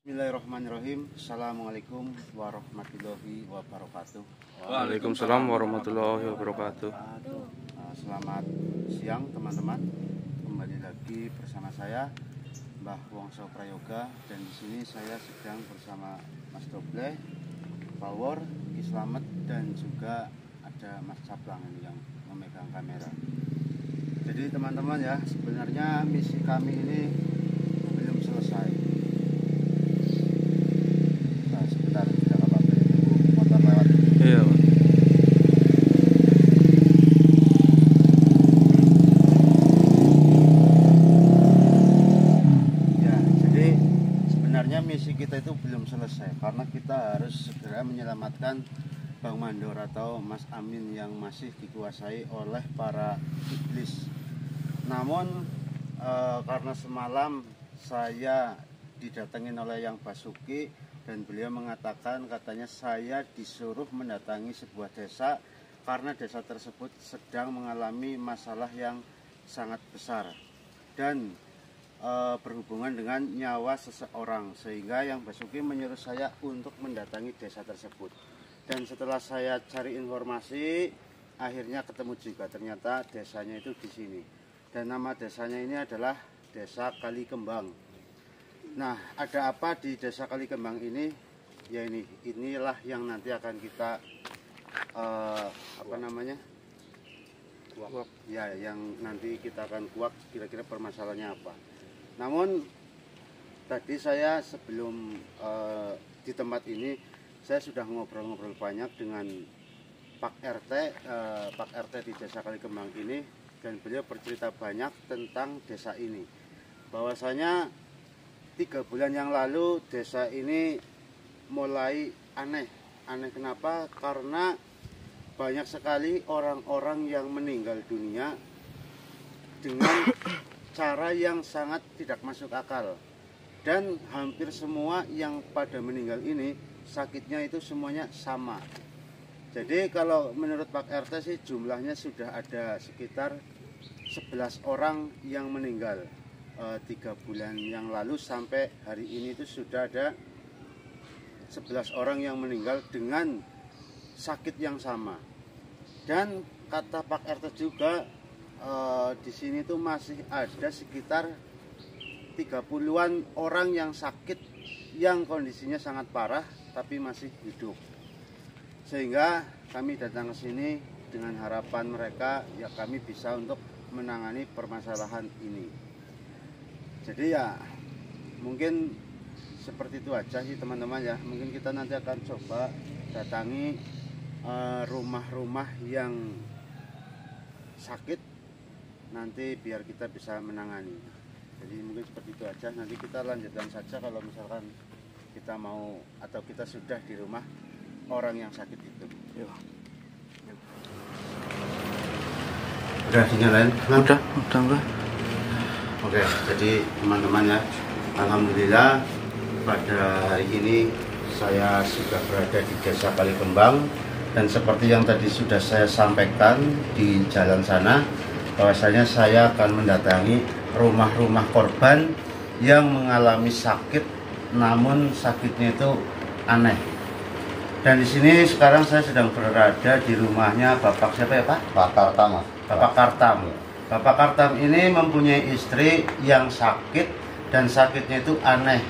Bismillahirrahmanirrahim. Assalamualaikum warahmatullahi wabarakatuh. Waalaikumsalam warahmatullahi wabarakatuh. Selamat siang teman-teman. Kembali lagi bersama saya Mbah Wongso Prayoga, dan di sini saya sedang bersama Mas Doble, Power, Ki Slamet, dan juga ada Mas Caplang ini yang memegang kamera. Jadi teman-teman ya, sebenarnya misi kami ini belum selesai. Nah, sebentar, tidak apa-apa, motor lewat. Iya, Pak. Ya, jadi sebenarnya misi kita itu belum selesai karena kita harus segera menyelamatkan Bang Mandor atau Mas Amin yang masih dikuasai oleh para iblis. Namun karena semalam saya didatengin oleh Yang Basuki dan beliau mengatakan, katanya saya disuruh mendatangi sebuah desa karena desa tersebut sedang mengalami masalah yang sangat besar dan berhubungan dengan nyawa seseorang, sehingga Yang Basuki menyuruh saya untuk mendatangi desa tersebut. Dan setelah saya cari informasi, akhirnya ketemu juga, ternyata desanya itu di sini. Dan nama desanya ini adalah Desa Kalikembang. Nah, ada apa di Desa Kalikembang ini? Ya inilah yang nanti akan kita kuak. Ya, yang nanti kita akan kuak kira-kira permasalahannya apa. Namun tadi saya sebelum di tempat ini saya sudah ngobrol-ngobrol banyak dengan Pak RT di Desa Kalikembang ini, dan beliau bercerita banyak tentang desa ini. Bahwasanya 3 bulan yang lalu desa ini mulai aneh. Aneh kenapa? Karena banyak sekali orang-orang yang meninggal dunia dengan cara yang sangat tidak masuk akal. Dan hampir semua yang pada meninggal ini sakitnya itu semuanya sama. Jadi kalau menurut Pak RT sih jumlahnya sudah ada sekitar 11 orang yang meninggal 3 bulan yang lalu sampai hari ini itu sudah ada 11 orang yang meninggal dengan sakit yang sama. Dan kata Pak RT juga di sini tuh masih ada sekitar 30-an orang yang sakit yang kondisinya sangat parah tapi masih hidup. Sehingga kami datang ke sini dengan harapan mereka ya kami bisa untuk menangani permasalahan ini. Jadi ya mungkin seperti itu aja sih teman-teman ya. Mungkin kita nanti akan coba datangi rumah-rumah yang sakit nanti biar kita bisa menangani. Jadi mungkin seperti itu aja. Nanti kita lanjutkan saja kalau misalkan kita mau atau kita sudah di rumah orang yang sakit itu. Udah sinyalin? Udah, Mbak. Oke, jadi teman-teman ya, alhamdulillah pada hari ini saya sudah berada di Desa Kalikembang, dan seperti yang tadi sudah saya sampaikan di jalan sana, bahwasanya saya akan mendatangi rumah-rumah korban yang mengalami sakit, namun sakitnya itu aneh. Dan di sini sekarang saya sedang berada di rumahnya Bapak siapa ya Pak? Pak Kartam. Bapak Kartam. Bapak Kartam ini mempunyai istri yang sakit dan sakitnya itu aneh.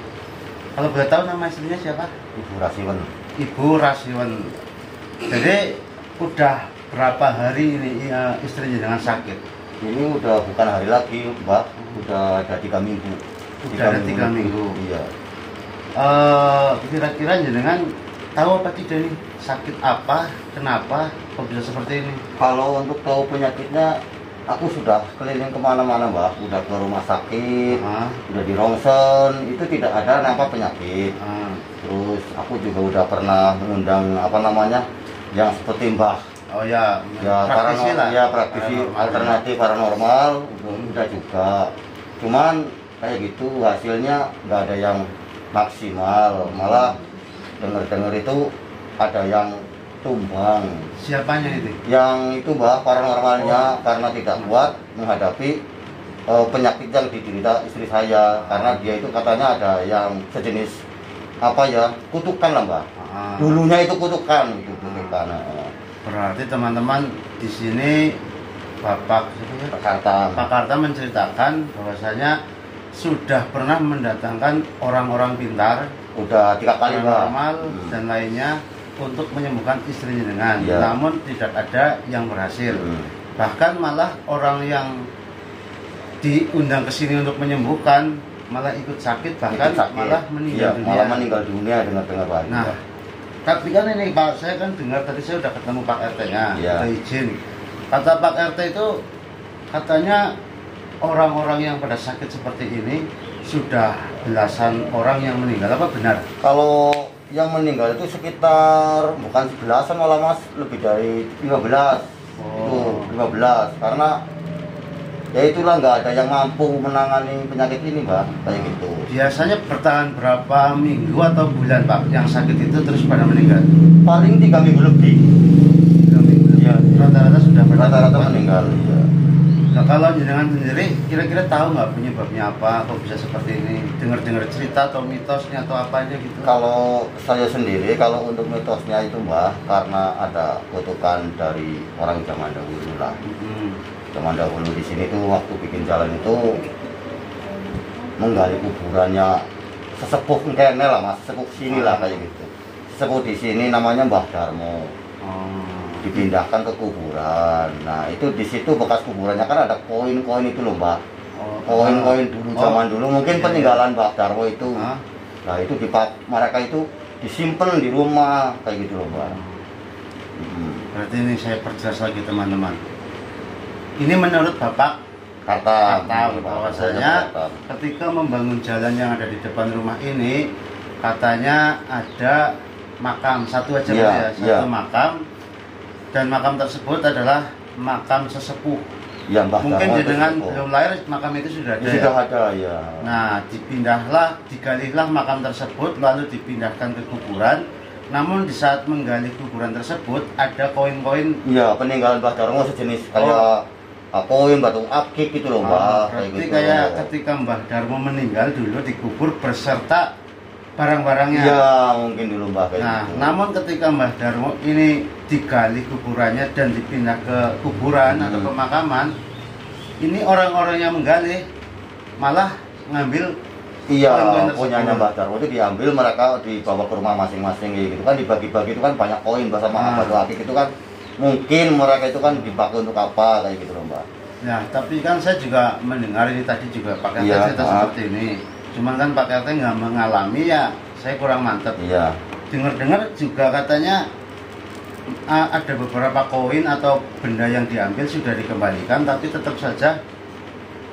Kalau boleh tahu nama istrinya siapa? Ibu Rasiwen. Ibu Rasiwen. Jadi udah berapa hari ini istrinya dengan sakit? Ini udah bukan hari lagi, Mbak. Udah ada 3 minggu. Udah ada 3 minggu. Iya. Kira-kira jenengan tahu apa tidak nih sakit apa, kenapa kok bisa seperti ini? Kalau untuk tahu penyakitnya, aku sudah keliling kemana-mana, Mbak. Udah ke rumah sakit, udah di ronsen, itu tidak ada nampak penyakit. Terus aku juga udah pernah mengundang yang seperti Mbah. Oh ya, praktisi lah. Ya praktisi alternatif paranormal, udah juga. Cuman kayak gitu hasilnya nggak ada yang maksimal, malah dengar-dengar itu ada yang tumbang. Siapanya itu? Yang itu Mbak, paranormalnya karena tidak kuat menghadapi penyakit yang diderita istri saya, karena dia itu katanya ada yang sejenis apa ya, kutukan lah Mbah. Dulunya itu kutukan, itu kutukan. Berarti teman-teman di sini Pak Karta menceritakan bahwasanya sudah pernah mendatangkan orang-orang pintar, udah 3 kali Mbah, paranormal dan lainnya untuk menyembuhkan istrinya dengan, namun tidak ada yang berhasil. Bahkan malah orang yang diundang ke sini untuk menyembuhkan malah ikut sakit, bahkan malah meninggal dunia. Malah meninggal dunia, dengar-dengar Pak. Nah, tapi kan ini Pak, saya kan dengar tadi saya udah ketemu Pak RT-nya, izin. Kata Pak RT itu katanya orang-orang yang pada sakit seperti ini sudah belasan orang yang meninggal, apa benar? Kalau yang meninggal itu sekitar bukan belasan malah Mas, lebih dari 15. Itu 15 karena ya itulah nggak ada yang mampu menangani penyakit ini Mbak, kayak gitu. Biasanya bertahan berapa minggu atau bulan Pak yang sakit itu terus pada meninggal? Paling 3 minggu lebih. 3 minggu lebih. Ya, rata-rata sudah meninggal. Ya. Nah, kalau jenengan sendiri kira-kira tahu nggak penyebabnya apa, kok bisa seperti ini? Dengar-dengar cerita atau mitosnya atau apanya gitu? Kalau saya sendiri, kalau untuk mitosnya itu Mbak, karena ada kutukan dari orang zaman dahulu lah. Zaman dahulu di sini tuh waktu bikin jalan itu menggali kuburannya sesepuh kene lah Mas, sesepuh sini lah kayak gitu. Sesepuh di sini namanya Mbah Darmo. Dipindahkan ke kuburan. Nah, itu di situ bekas kuburannya kan ada koin-koin itu loh, Mbak. Koin-koin dulu zaman dulu mungkin peninggalan Mbah Darmo itu. Nah, itu mereka itu disimpan di rumah kayak gitu loh, Mbak. Berarti ini saya perjelas lagi teman-teman. Ini menurut Bapak Karta bahwasanya ketika membangun jalan yang ada di depan rumah ini katanya ada makam satu aja satu makam, dan makam tersebut adalah makam sesepuh. Ya, Mbah mungkin dengan belum lahir makam itu sudah ada. Sudah ada ya. Nah, digalilah makam tersebut lalu dipindahkan ke kuburan. Namun di saat menggali kuburan tersebut ada koin-koin. Iya, peninggalan Mbah Darmo sejenis kayak koin batu akik gitu loh Mbak. Berarti kayak ketika Mbah Darmo meninggal dulu dikubur beserta barang-barangnya. Iya, mungkin dulu Mbah kayak gitu. Namun ketika Mbah Darmo ini digali kuburannya dan dipindah ke kuburan atau pemakaman, ini orang-orang yang menggali malah ngambil. Iya, punyanya Mbah Darmo itu diambil, mereka dibawa ke rumah masing-masing gitu kan, dibagi-bagi itu kan banyak koin sama batu akik itu kan, mungkin mereka itu kan dipakai untuk apa kayak gitu loh Mbak. Ya, tapi kan saya juga mendengar ini tadi juga Pak RT cerita seperti ini. Cuman kan Pak RT nggak mengalami, ya saya kurang mantep. Iya. Dengar-dengar juga katanya ada beberapa koin atau benda yang diambil sudah dikembalikan, tapi tetap saja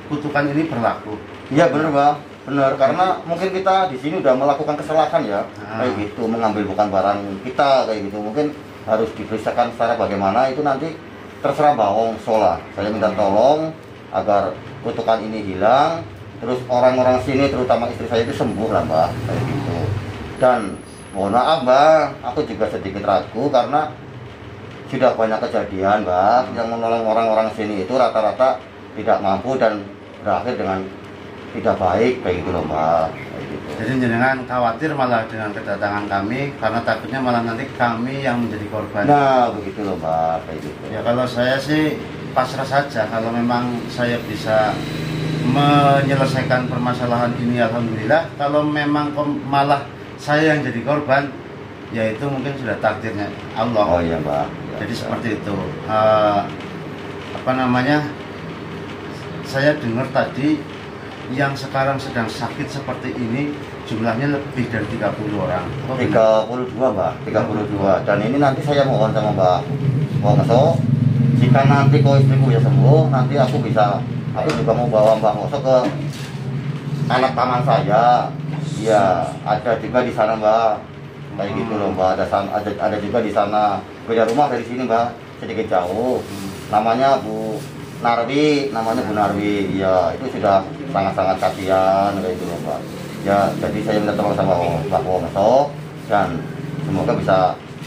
kutukan ini berlaku. Iya benar Mbak, benar, karena mungkin kita di sini udah melakukan kesalahan ya, kayak gitu, mengambil bukan barang kita kayak gitu, mungkin harus diperiksakan secara bagaimana itu nanti terserah Mbak Wongso lah. Saya minta tolong agar kutukan ini hilang, terus orang-orang sini terutama istri saya itu sembuh lah Mbak, kayak gitu. Dan mohon maaf Mbak, aku juga sedikit ragu karena sudah banyak kejadian Mbak yang menolong orang-orang sini itu rata-rata tidak mampu dan berakhir dengan tidak baik kayak gitu loh Mbak, kayak gitu. Jadi jangan khawatir malah dengan kedatangan kami, karena takutnya malah nanti kami yang menjadi korban. Nah begitu loh Mbak, kayak gitu. Ya kalau saya sih pasrah saja, kalau memang saya bisa menyelesaikan permasalahan ini alhamdulillah. Kalau memang malah saya yang jadi korban, ya itu mungkin sudah takdirnya Allah. Oh iya Mbak. Ya, jadi seperti itu. Saya dengar tadi yang sekarang sedang sakit seperti ini jumlahnya lebih dari 30 orang. 32 Mbak, 32. Dan ini nanti saya mohon sama Mbak Wongso, jika nanti kau istriku ya sembuh, nanti aku juga mau bawa Mbak Wongso ke anak paman saya. Iya, ada juga di sana Mbak, kayak gitu loh Mbak. Ada juga di sana, beda rumah dari sini Mbak, sedikit jauh. Namanya Bu Narwi, ya itu sudah sangat-sangat kasihan kayak gitu loh Mbak. Ya, jadi saya minta tolong sama Mbak Wongso dan semoga bisa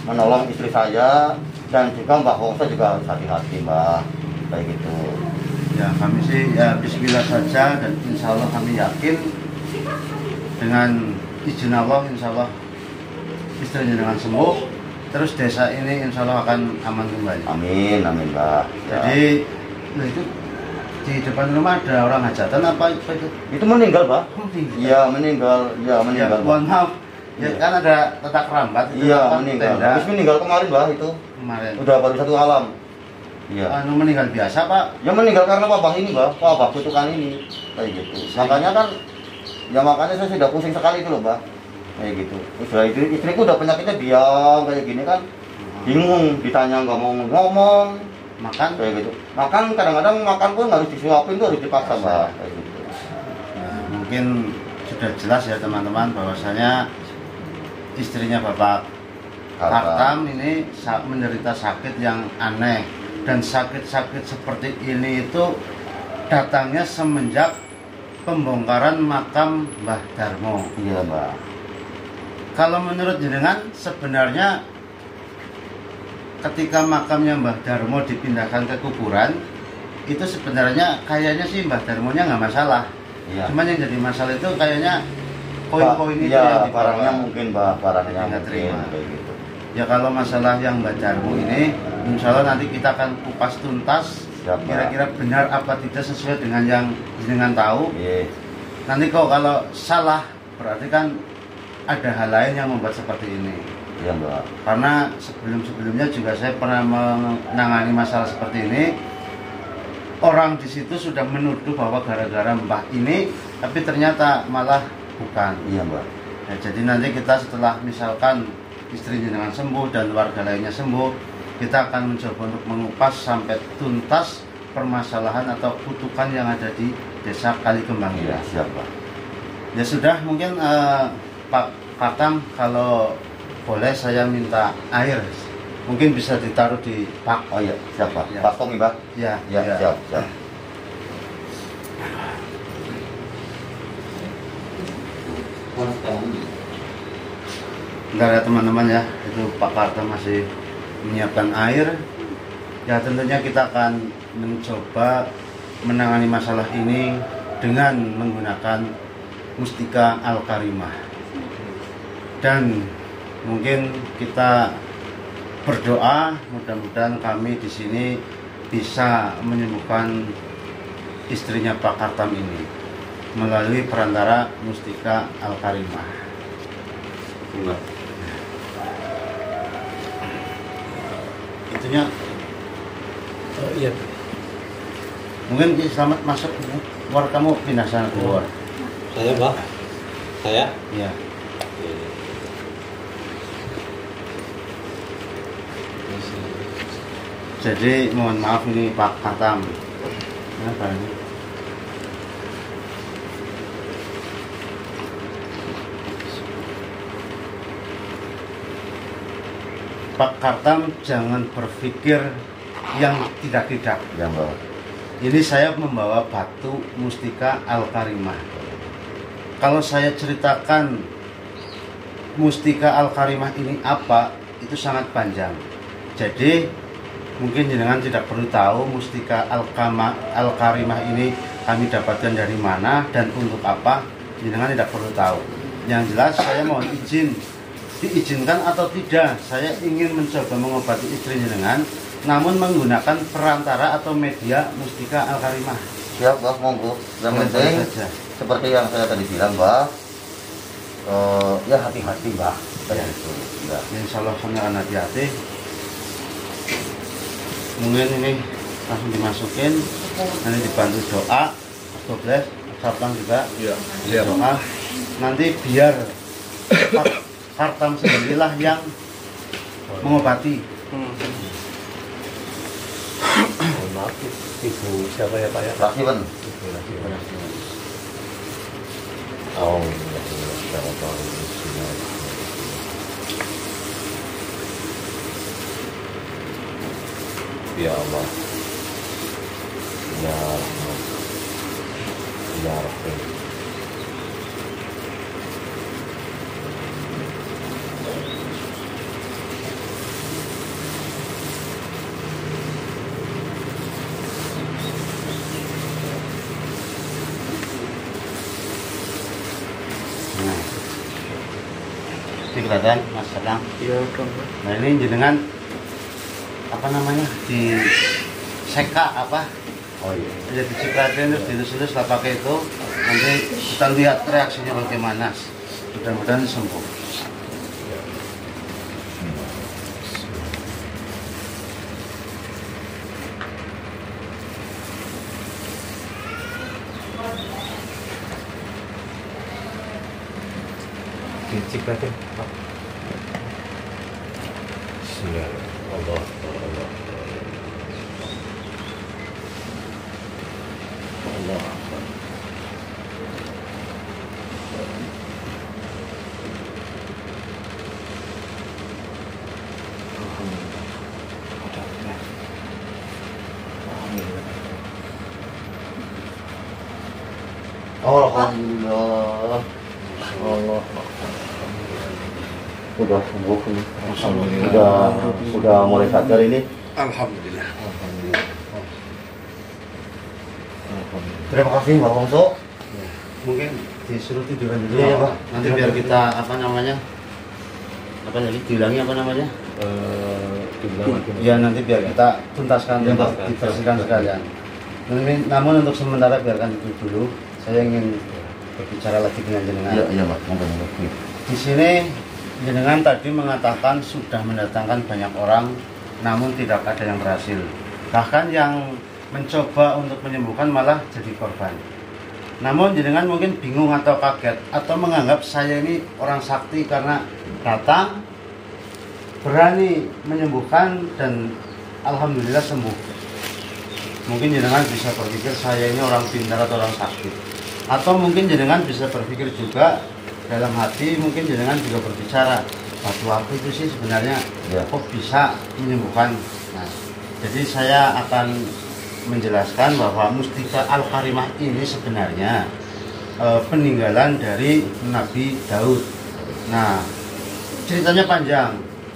menolong istri saya, dan juga Mbak Wongso juga harus hati-hati Mbak, kayak gitu. Ya kami sih ya bismillah saja, dan insya Allah kami yakin dengan izin Allah insya Allah istrinya dengan sembuh, terus desa ini insya Allah akan aman kembali. Amin, amin Mbah. Jadi nah itu di depan rumah ada orang hajatan apa itu? Itu meninggal Mbah? Meninggal. Iya meninggal, ya meninggal. Ya, mohon maaf, ya, kan ada tetak rambat itu. Iya apa, meninggal. tenda. Habis meninggal kemarin Mbah itu. Kemarin. Udah baru 1 alam. Iya. Anu meninggal biasa Pak? Ya meninggal karena wabah ini Mbah, wabah kutukan ini kayak gitu. Makanya kan, ya makanya saya sudah pusing sekali itu loh Mbah. Kayak gitu. Udah istriku udah penyakitnya diam kayak gini kan, bingung ditanya nggak mau ngomong. Makan Kayak gitu. Makan kadang-kadang makan pun harus disuapin tuh harus dipaksa Mbah. Kayak gitu. nah, mungkin sudah jelas ya teman-teman bahwasanya istrinya Bapak Kartam ini menderita sakit yang aneh, dan sakit-sakit seperti ini itu datangnya semenjak pembongkaran makam Mbah Darmo. Iya Mbah. Kalau menurut jenengan sebenarnya ketika makamnya Mbah Darmo dipindahkan ke kuburan itu sebenarnya kayaknya sih Mbah Darmonya nggak masalah. Iya. Cuman yang jadi masalah itu kayaknya koin-koin itu ya, yang barangnya dibawa. mungkin Mbah, barangnya Nggak mungkin terima. kayak gitu. Ya kalau masalah yang Mbah Darmo ini insya Allah nanti kita akan kupas tuntas Siap, Mbak. kira-kira benar apa tidak sesuai dengan yang jenengan tahu. Iya. Nanti kalau salah berarti kan ada hal lain yang membuat seperti ini. Iya Mbak. Karena sebelum-sebelumnya juga saya pernah menangani masalah seperti ini. Orang di situ sudah menuduh bahwa gara-gara Mbah ini, tapi ternyata malah bukan. Iya Mbak. Ya, jadi nanti kita setelah misalkan istrinya dengan sembuh dan warga lainnya sembuh, kita akan mencoba untuk mengupas sampai tuntas permasalahan atau kutukan yang ada di desa Kalikembang ini. Iya siap Mbak. Ya sudah, mungkin Pak Kartam kalau boleh saya minta air, mungkin bisa ditaruh di pak. Oh iya siap Pak. Ya. Pak Tommy Mbak. Ya, Ya, siap siap. Bentar ya teman-teman ya, itu Pak Kartam masih menyiapkan air. Ya tentunya kita akan mencoba menangani masalah ini dengan menggunakan mustika Al-Karimah. Dan mungkin kita berdoa mudah-mudahan kami di sini bisa menyembuhkan istrinya Pak Kartam ini melalui perantara mustika Al-Karimah. Enggak. Itunya Iya. mungkin selamat masuk, keluar kamu pindah sana keluar. Saya Mbak. Saya. Ya. Jadi mohon maaf ini Pak Kartam. Kenapa ini? Pak Kartam jangan berpikir yang tidak-tidak. Ya Mbak. Ini saya membawa batu mustika Al-Karimah. Kalau saya ceritakan mustika Al-Karimah ini apa, itu sangat panjang. Jadi mungkin jenengan tidak perlu tahu mustika Al-Karimah ini kami dapatkan dari mana dan untuk apa, jenengan tidak perlu tahu. Yang jelas saya mohon izin, diizinkan atau tidak, saya ingin mencoba mengobati istri jenengan, namun menggunakan perantara atau media mustika Al-Karimah. Siap Mbak, monggo. Yang Boleh penting saja. seperti yang saya tadi bilang Mbak, ya hati-hati Mbak. Kayak Ya. gitu. Ya. Insya Allah kami akan hati-hati. Mungkin ini langsung dimasukin, nanti dibantu doa, Mas Sablang juga Iya. doa. Nanti biar Pak Kartam sendirilah yang mengobati. Mohon maaf, Ibu siapa ya Pak ya? Rasiban. Ibu Rasiban. Oh, ya Allah. Ya Rahman. Ya Rahim. Nah, Ini kelihatan Mas Sedang. Iya, udah Mbah. Nah ini jenengan apa namanya di seka apa? Oh iya. Jadi dicipratin terus dilus-lus lah pakai itu. Nanti kita lihat reaksinya bagaimana. Mudah-mudahan sembuh. Dicipratin, Pak. Bismillah. Allah, Allah. Allah. Alhamdulillah. Allah. Udah sembuh ini. Udah mulai sadar ini. Alhamdulillah. Alhamdulillah. Terima kasih Pak Wongso. Mungkin disuruh tiduran dulu Iya, ya, Pak. Nanti biar kita apa namanya? Apa lagi diulangi apa namanya? Ya nanti biar kita tuntaskan Ya, untuk Pak. dibersihkan sekalian. Namun untuk sementara biarkan itu dulu. Saya ingin berbicara lagi dengan jenengan. Iya Pak. Monggo. Di sini jenengan tadi mengatakan sudah mendatangkan banyak orang, namun tidak ada yang berhasil. Bahkan yang mencoba untuk menyembuhkan malah jadi korban. Namun jenengan mungkin bingung atau kaget atau menganggap saya ini orang sakti karena datang berani menyembuhkan dan alhamdulillah sembuh. Mungkin jenengan bisa berpikir saya ini orang pintar atau orang sakti. Atau mungkin jenengan bisa berpikir juga dalam hati, mungkin jenengan juga berbicara, batu aku itu sih sebenarnya Ya. kok bisa menyembuhkan. Nah, jadi saya akan menjelaskan bahwa Mustika Al-Karimah ini sebenarnya peninggalan dari Nabi Daud. Nah, ceritanya panjang.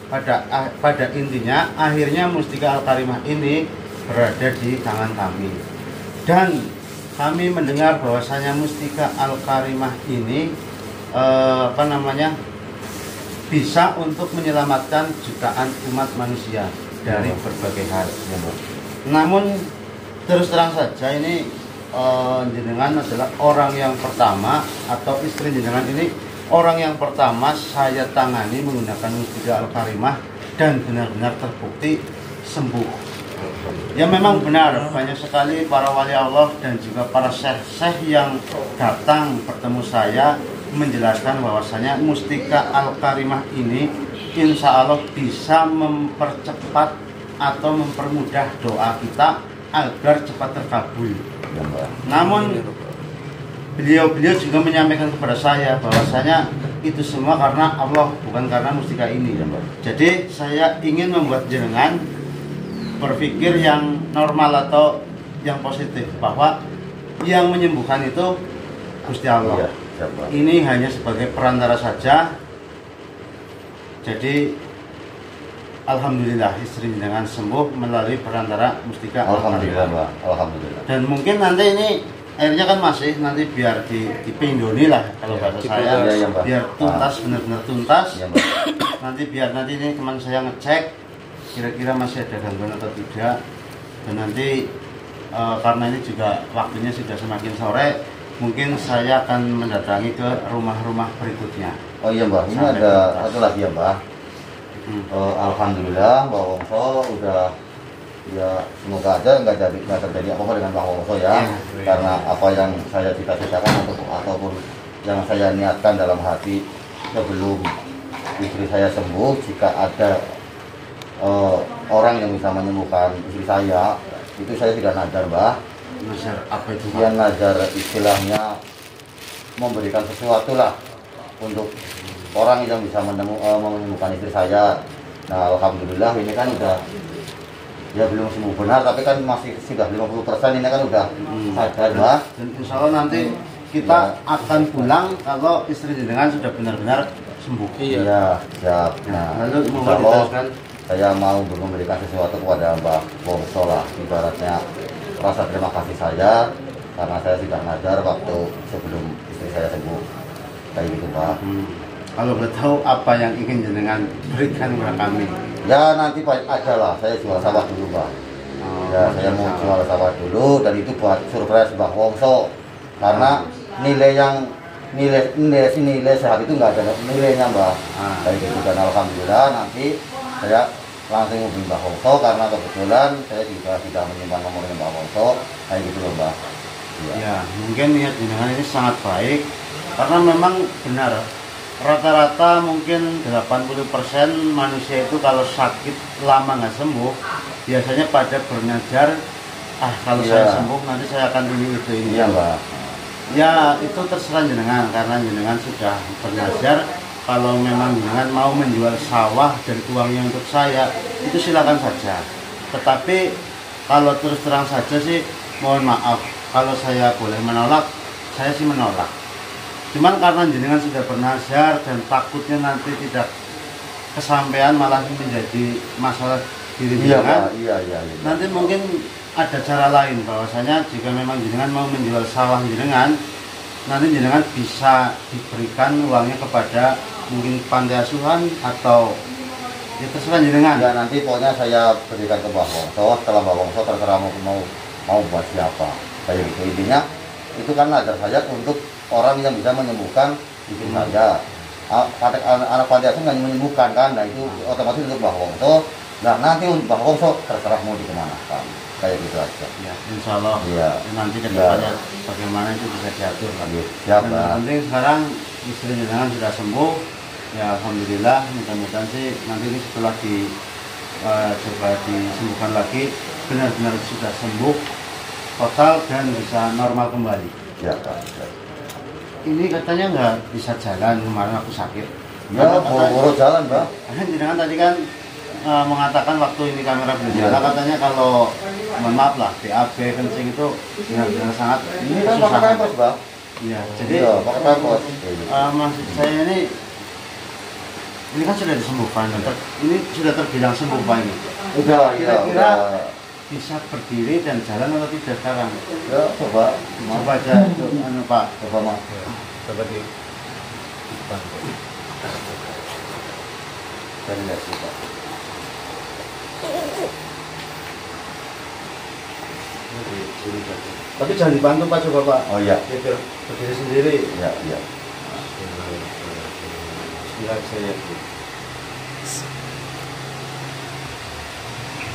Pada intinya akhirnya Mustika Al-Karimah ini berada di tangan kami. Dan kami mendengar bahwasanya Mustika Al-Karimah ini bisa untuk menyelamatkan jutaan umat manusia dari berbagai hal. Namun terus terang saja ini jenengan adalah orang yang pertama atau istri jenengan ini orang yang pertama saya tangani menggunakan Mustika Al-Karimah dan benar-benar terbukti sembuh. Ya memang benar banyak sekali para wali Allah dan juga para syekh-syekh yang datang bertemu saya menjelaskan bahwasanya Mustika Al-Karimah ini insya Allah bisa mempercepat atau mempermudah doa kita agar cepat terkabul. Namun beliau juga menyampaikan kepada saya bahwasanya itu semua karena Allah, bukan karena mustika ini. Jadi saya ingin membuat jenengan berpikir yang normal atau yang positif, bahwa yang menyembuhkan itu Gusti Allah. Ini hanya sebagai perantara saja. Jadi alhamdulillah istri jenengan sembuh melalui perantara Mustika. Alhamdulillah, Mbak. Alhamdulillah. Dan mungkin nanti ini airnya kan masih nanti biar dipindoni lah kalau bahasa saya, ya, Mbak. biar tuntas, benar-benar tuntas. Ya, Mbak. Nanti ini teman saya ngecek kira-kira masih ada gangguan atau tidak. Dan nanti karena ini juga waktunya sudah semakin sore, mungkin saya akan mendatangi ke rumah-rumah berikutnya. Oh iya Mbak, ini Sampai ada tuntas. satu lagi ya Mbak. Alhamdulillah Mbak Wongso udah, ya semoga aja nggak terjadi apa-apa dengan Mbak Wongso ya. Karena apa yang saya cita-citakan ataupun yang saya niatkan dalam hati sebelum istri saya sembuh, jika ada orang yang bisa menyembuhkan istri saya, itu saya tidak nadar Mbak. Nazar apa itu? Pak? Dia nazar istilahnya memberikan sesuatu lah untuk orang yang bisa menemukan istri saya. Nah alhamdulillah ini kan udah, ya belum sembuh benar tapi kan masih sudah 50%, ini kan udah sadar Mbak. Dan insya Allah nanti kita akan pulang kalau istri jenengan sudah benar-benar sembuh. Iya, siap. Nah, Lalu mau insya Allah diteruskan? saya mau memberikan sesuatu kepada Mbak Wongso lah, ibaratnya rasa terima kasih saya karena saya tidak nadar waktu sebelum istri saya sembuh, kayak gitu Pak. Kalau boleh tahu apa yang ingin jenengan berikan kepada kami? Ya nanti aja lah, saya jual sawah dulu Mbah. Ya saya mau jual sawah dulu dan itu buat surprise Mbah Wongso. Karena nilai sehat itu nggak ada nilainya Mbah. Kayak gitu dan alhamdulillah nanti saya langsung hubungi Mbah Wongso karena kebetulan saya juga sudah menyimpan nomornya Mbah Wongso. Kayak gitu loh Mbah. Ya, mungkin niat jenengan ini sangat baik karena memang benar rata-rata mungkin 80% manusia itu kalau sakit lama nggak sembuh biasanya pada bernazar kalau saya sembuh nanti saya akan ini. Iya Mbak. Ya itu terserah jenengan karena jenengan sudah bernazar kalau memang jenengan mau menjual sawah dan uangnya untuk saya itu silakan saja. Tetapi kalau terus terang saja sih mohon maaf kalau saya boleh menolak, saya sih menolak. Cuman karena jenengan sudah bernazar dan takutnya nanti tidak kesampaian malah menjadi masalah diri jenengan. Iya. Nanti mungkin ada cara lain bahwasanya jika memang jenengan mau menjual sawah jenengan, nanti jenengan bisa diberikan uangnya kepada mungkin panti asuhan atau ya terserah jenengan. Ya nanti pokoknya saya berikan ke Mbah Wongso, setelah Mbah Wongso terserah mau buat siapa. Kayak gitu intinya itu kan nazar saya untuk orang yang bisa menyembuhkan bikin saja. Anak panti asuhan nggak menyembuhkan kan, nah itu otomatis untuk Mbah Wongso. Nah nanti untuk Mbah Wongso terserah mau dikemanakan, kayak gitu aja. Ya, insya Allah. Iya. Nanti kedepannya bagaimana itu bisa diatur kan. Ya, Dan yang penting sekarang istri jenengan sudah sembuh. Ya alhamdulillah. Mudah-mudahan sih nanti ini setelah coba disembuhkan lagi benar-benar sudah sembuh total dan bisa normal kembali. Ya Pak. Ini katanya nggak bisa jalan, kemarin aku sakit. Ya boro-boro jalan Mbak. Jangan tadi kan mengatakan waktu ini kamera belum jalan katanya kalau mohon maaf lah BAB kencing itu benar-benar sangat Ini kan pakai pampers Mbak. Iya, jadi pakai pampers. maksud saya ini kan sudah disembuhkan, ini sudah terbilang sembuh Pak ini. Udah, Kira-kira bisa berdiri dan jalan atau tidak sekarang? Ya coba aja Pak. Coba Mas. Coba di Cari lihat sih Pak. Tapi jangan dibantu Pak, coba Pak. Oh iya. Biar berdiri sendiri. Iya. Biar saya.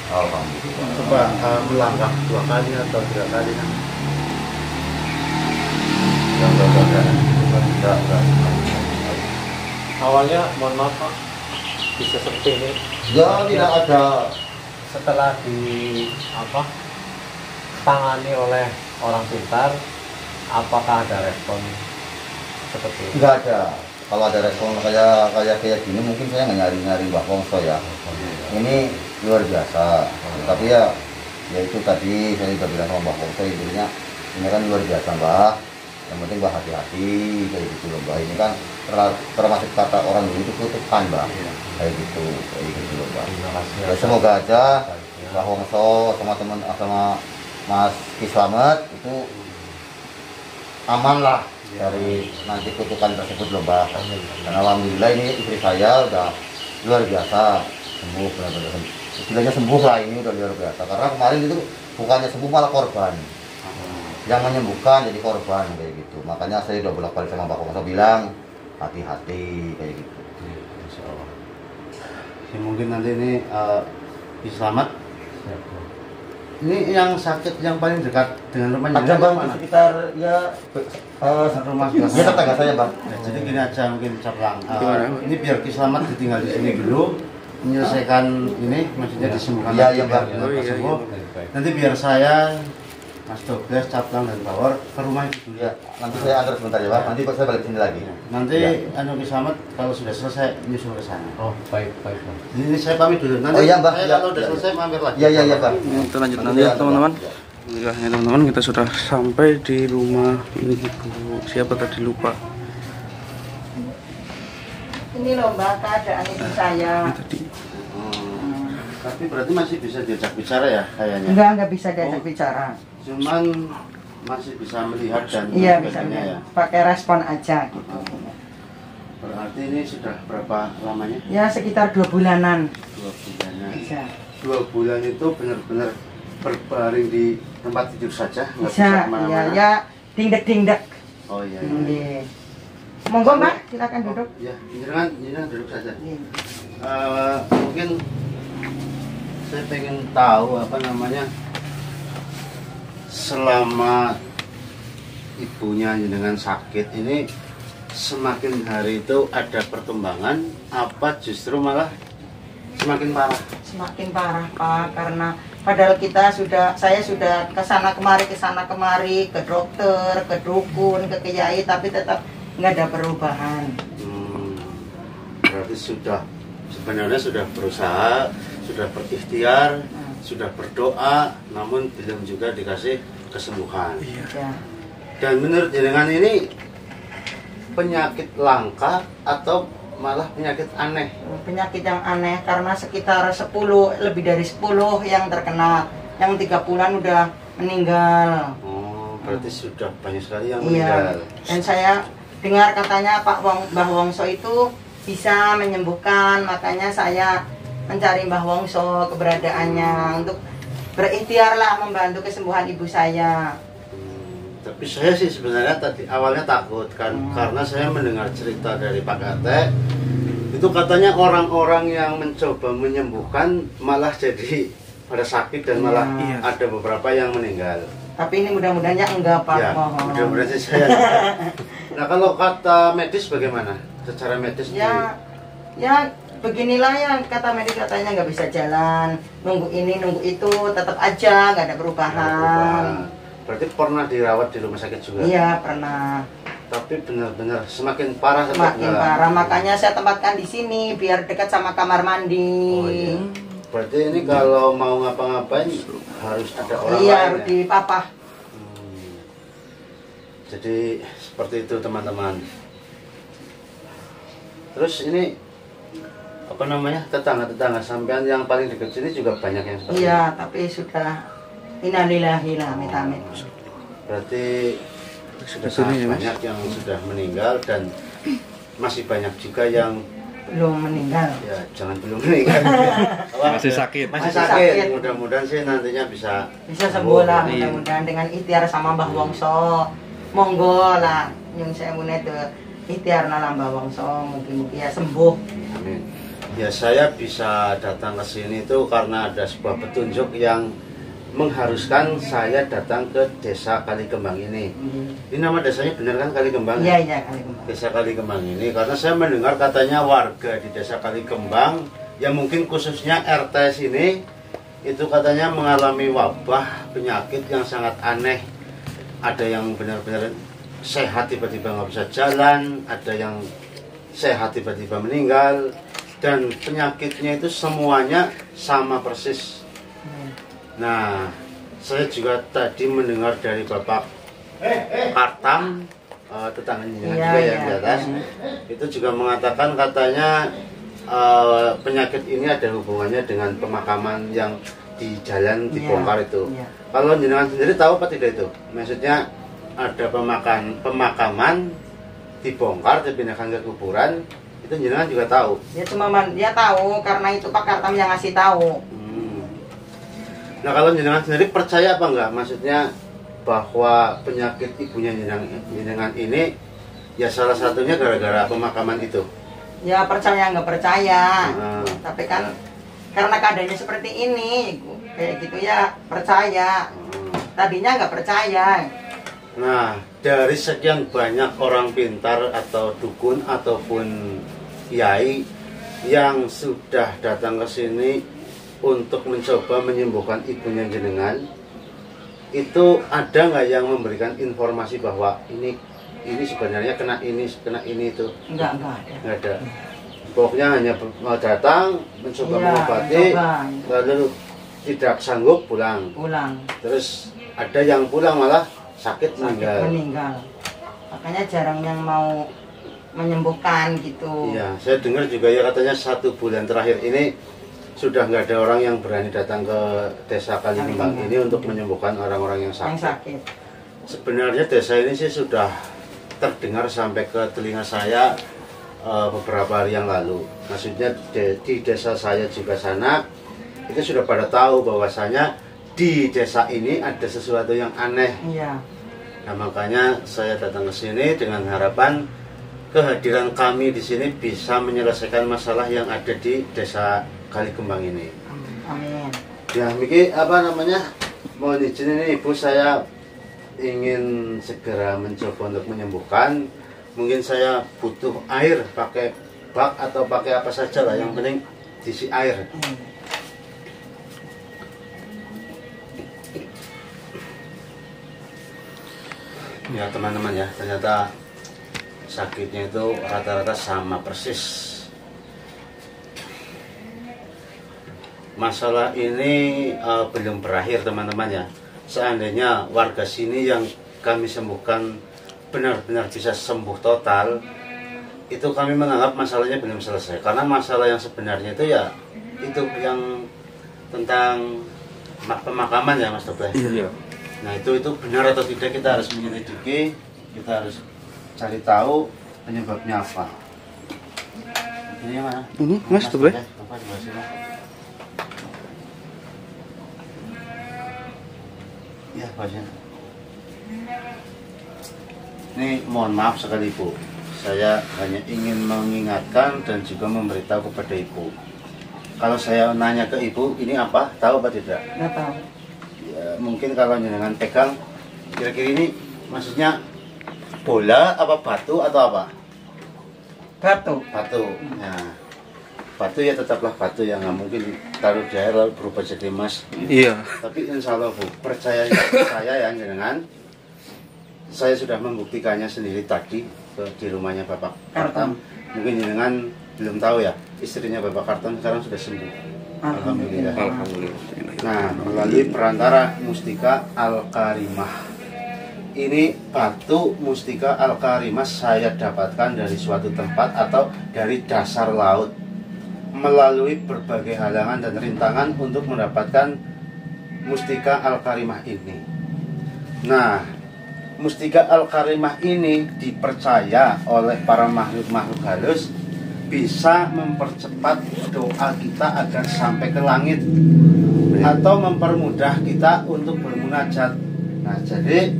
Alhamdulillah. Coba melangkah 2 kali atau 3 kali. Enggak. awalnya mohon maaf Pak, bisa seperti ini. Ya tidak ada. Setelah tangani oleh orang pintar, apakah ada respon seperti ini? Enggak ada. Kalau ada respon kayak gini mungkin saya nggak nyari Mbah Wongso ya. Ini luar biasa. Tapi ya itu tadi saya juga bilang sama Mbah Wongso intinya ini kan luar biasa Mbah. Yang penting Mbah hati-hati kayak gitu loh Mbah. Ini kan termasuk kata orang dulu itu kutukan Mbah. Kayak gitu loh Mbah. Terima kasih. Ya, semoga aja Mbah Wongso sama teman sama Mas Ki Slamet itu aman lah dari nanti kutukan tersebut loh Mbak. Dan alhamdulillah ini istri saya udah luar biasa sembuh, benar-benar sembuh. Istilahnya sembuh lah, ini udah luar biasa. Karena kemarin itu bukannya sembuh malah korban. Yang menyembuhkan jadi korban kayak gitu. Makanya saya udah bolak-balik sama Mbak Wongso bilang hati-hati kayak gitu. Insya Allah. Ya, mungkin nanti ini Selamat. Ini yang sakit yang paling dekat dengan rumahnya Ada Bang di sekitar ya rumah sebelah ya tetangga saya Bang. Ya, jadi gini aja mungkin Caplang. Ini biar Ki Slamet ditinggal di sini dulu menyelesaikan ini maksudnya disembuhkan. Iya Bang. Nanti biar saya Mas Douglas, Caplang dan Bawor ke rumah itu dulu. Ya, nanti saya antar sebentar ya Bang. Nanti saya balik sini lagi. Nanti Ya. Ki Slamet kalau sudah selesai nyusul ke sana. Oh, baik Bang. Ini saya pamit dulu. Nanti Oh iya, Mbak. saya Ya, kalau udah ya, selesai mampir lagi. Iya Bang. Kita lanjut nanti ya teman-teman. Alhamdulillah ya teman-teman, kita sudah sampai di rumah ini ibu siapa tadi lupa. Ini loh Mbak, keadaan ibu saya. Ini tadi. Tapi berarti masih bisa diajak bicara ya kayaknya. Enggak bisa diajak bicara. Cuman masih bisa melihat dan Iya bisa sebagainya ya. pakai respon aja gitu. Berarti ini sudah berapa lamanya? Ya sekitar 2 bulanan. 2 bulanan. Bisa. 2 bulan itu benar-benar berbaring di tempat tidur saja, nggak bisa Bisa. Ya, kemana-mana. ya dingdek-dingdek. Oh iya. Nggih. Monggo Mbak, silakan duduk. Ya, jangan duduk saja. Nggih. Mungkin saya pengen tahu apa namanya, selama ibunya dengan sakit ini semakin hari itu ada perkembangan apa justru malah semakin parah? Semakin parah Pak, karena padahal saya sudah kesana kemari, ke dokter, ke dukun, ke kiai, tapi tetap nggak ada perubahan. Berarti sebenarnya sudah berusaha, sudah berikhtiar, sudah berdoa, namun belum juga dikasih kesembuhan. Ya. Dan menurut jenengan ini penyakit langka atau malah penyakit aneh? Penyakit yang aneh karena sekitar 10, lebih dari 10 yang terkena, yang 3 bulan udah meninggal. Oh, berarti sudah banyak sekali yang Iya. meninggal. Dan saya dengar katanya Mbah Wongso itu bisa menyembuhkan, makanya saya mencari Mbah Wongso keberadaannya untuk berikhtiar lah membantu kesembuhan ibu saya. Tapi saya sih sebenarnya tadi awalnya takut kan, karena saya mendengar cerita dari Pak Kate, itu katanya orang-orang yang mencoba menyembuhkan malah jadi pada sakit dan malah ada beberapa yang meninggal. Tapi ini mudah-mudahannya enggak Pak. Ya, Mohon. mudah-mudahan sih saya. Nah, kalau kata medis bagaimana? Secara medis Ya beginilah ya, kata medis katanya nggak bisa jalan, nunggu ini nunggu itu, tetap aja nggak ada perubahan. Berarti pernah dirawat di rumah sakit juga? Iya pernah. Tapi benar-benar semakin parah. Semakin parah, makanya saya tempatkan di sini biar dekat sama kamar mandi. Oh iya. Berarti ini kalau mau ngapa-ngapain harus ada orang Iya, lain harus ya? dipapah. Jadi seperti itu teman-teman. Terus ini apa namanya, tetangga-tetangga sampean yang paling dekat sini juga banyak yang seperti Iya, ini? tapi sudah innalillahi la amit-amit. Berarti sudah Sini ya, Mas. banyak yang sudah meninggal dan masih banyak juga yang Belum meninggal. ya jangan belum meninggal. Masih sakit. Masih Masih sakit. sakit. Mudah-mudahan sih nantinya bisa Bisa sembuh lah Iya. mudah-mudahan dengan ikhtiar sama Mbah Wongso. Monggo lah nyun sewu itu ikhtiar lah Mbah Wongso, mungkin ya sembuh. Amin. Ya saya bisa datang ke sini itu karena ada sebuah petunjuk yang mengharuskan saya datang ke desa Kalikembang ini. Ini nama desanya benar kan Kalikembang? Iya iya kali kembali. Desa Kalikembang ini karena saya mendengar katanya warga di desa Kalikembang yang mungkin khususnya RT sini itu katanya mengalami wabah penyakit yang sangat aneh. Ada yang benar-benar sehat tiba-tiba nggak bisa jalan, ada yang sehat tiba-tiba meninggal, dan penyakitnya itu semuanya sama persis. Nah, saya juga tadi mendengar dari Bapak Kartam, tetangganya Iya, juga iya. yang di atas, itu juga mengatakan katanya penyakit ini ada hubungannya dengan pemakaman yang di jalan dibongkar itu. Iya. Kalau jenengan sendiri tahu apa tidak itu? Maksudnya ada pemakaman dibongkar dipindahkan ke kuburan, itu jenengan juga tahu. Dia cuma dia tahu karena itu Pak Kartam yang ngasih tahu. Nah, kalau jenengan sendiri percaya apa enggak? Maksudnya bahwa penyakit ibunya jenengan ini ya salah satunya gara-gara pemakaman itu. Ya percaya nggak percaya. Hmm. Tapi kan karena keadaannya seperti ini kayak gitu ya percaya. Tadinya nggak percaya. Nah, dari sekian banyak orang pintar atau dukun ataupun kiai yang sudah datang ke sini untuk mencoba menyembuhkan ibunya jenengan, itu ada nggak yang memberikan informasi bahwa ini sebenarnya kena ini itu? Enggak ada. Nggak ada. Pokoknya hanya mau datang mencoba Iya, mengobati, mencoba. lalu tidak sanggup pulang. Pulang. Terus ada yang pulang malah sakit meninggal. Meninggal. Makanya jarang yang mau menyembuhkan gitu. Iya, saya dengar juga ya katanya 1 bulan terakhir ini sudah nggak ada orang yang berani datang ke desa Kalikembang ini untuk menyembuhkan orang-orang yang Yang sakit. sakit. Sebenarnya desa ini sih sudah terdengar sampai ke telinga saya beberapa hari yang lalu. Maksudnya di desa saya juga sana itu sudah pada tahu bahwasanya di desa ini ada sesuatu yang aneh. Iya. Nah, makanya saya datang ke sini dengan harapan kehadiran kami di sini bisa menyelesaikan masalah yang ada di desa Kalikembang ini. Amin. Ya, Miki, apa namanya? Mohon izin ini Ibu, saya ingin segera mencoba untuk menyembuhkan. Mungkin saya butuh air, pakai bak atau pakai apa saja lah, yang penting diisi air. Ya teman-teman ya, ternyata sakitnya itu rata-rata sama persis. Masalah ini belum berakhir teman-teman ya. Seandainya warga sini yang kami sembuhkan benar-benar bisa sembuh total, itu kami menganggap masalahnya belum selesai. Karena masalah yang sebenarnya itu ya itu yang tentang pemakaman ya Mas Dokter. Iya. Nah itu benar atau tidak kita harus menyelidiki, kita harus cari tahu penyebabnya apa. Ini mana? Ini Mas Dokter. Apa di bawah sini? Ya pasien. Ini mohon maaf sekali Bu, saya hanya ingin mengingatkan dan juga memberitahu kepada Ibu. Kalau saya nanya ke Ibu, ini apa? Tahu apa tidak? Nggak tahu. Ya, mungkin kalau dengan pegang, kira-kira ini maksudnya bola apa batu atau apa? Batu. Batu. Nah, batu ya tetaplah batu, yang nggak mungkin ditaruh di air lalu berubah jadi emas. Iya. Tapi insya Allah Bu, percaya saya ya dengan saya sudah membuktikannya sendiri tadi di rumahnya Bapak Kartam. Mungkin dengan belum tahu ya, istrinya Bapak Kartam sekarang sudah sembuh. Alhamdulillah. Alhamdulillah. Nah, melalui perantara Mustika Al-Karimah. Ini batu Mustika Al-Karimah saya dapatkan dari suatu tempat atau dari dasar laut. Melalui berbagai halangan dan rintangan untuk mendapatkan Mustika Al-Karimah ini. Nah, Mustika Al-Karimah ini dipercaya oleh para makhluk-makhluk halus bisa mempercepat doa kita agar sampai ke langit atau mempermudah kita untuk bermunajat. Nah, jadi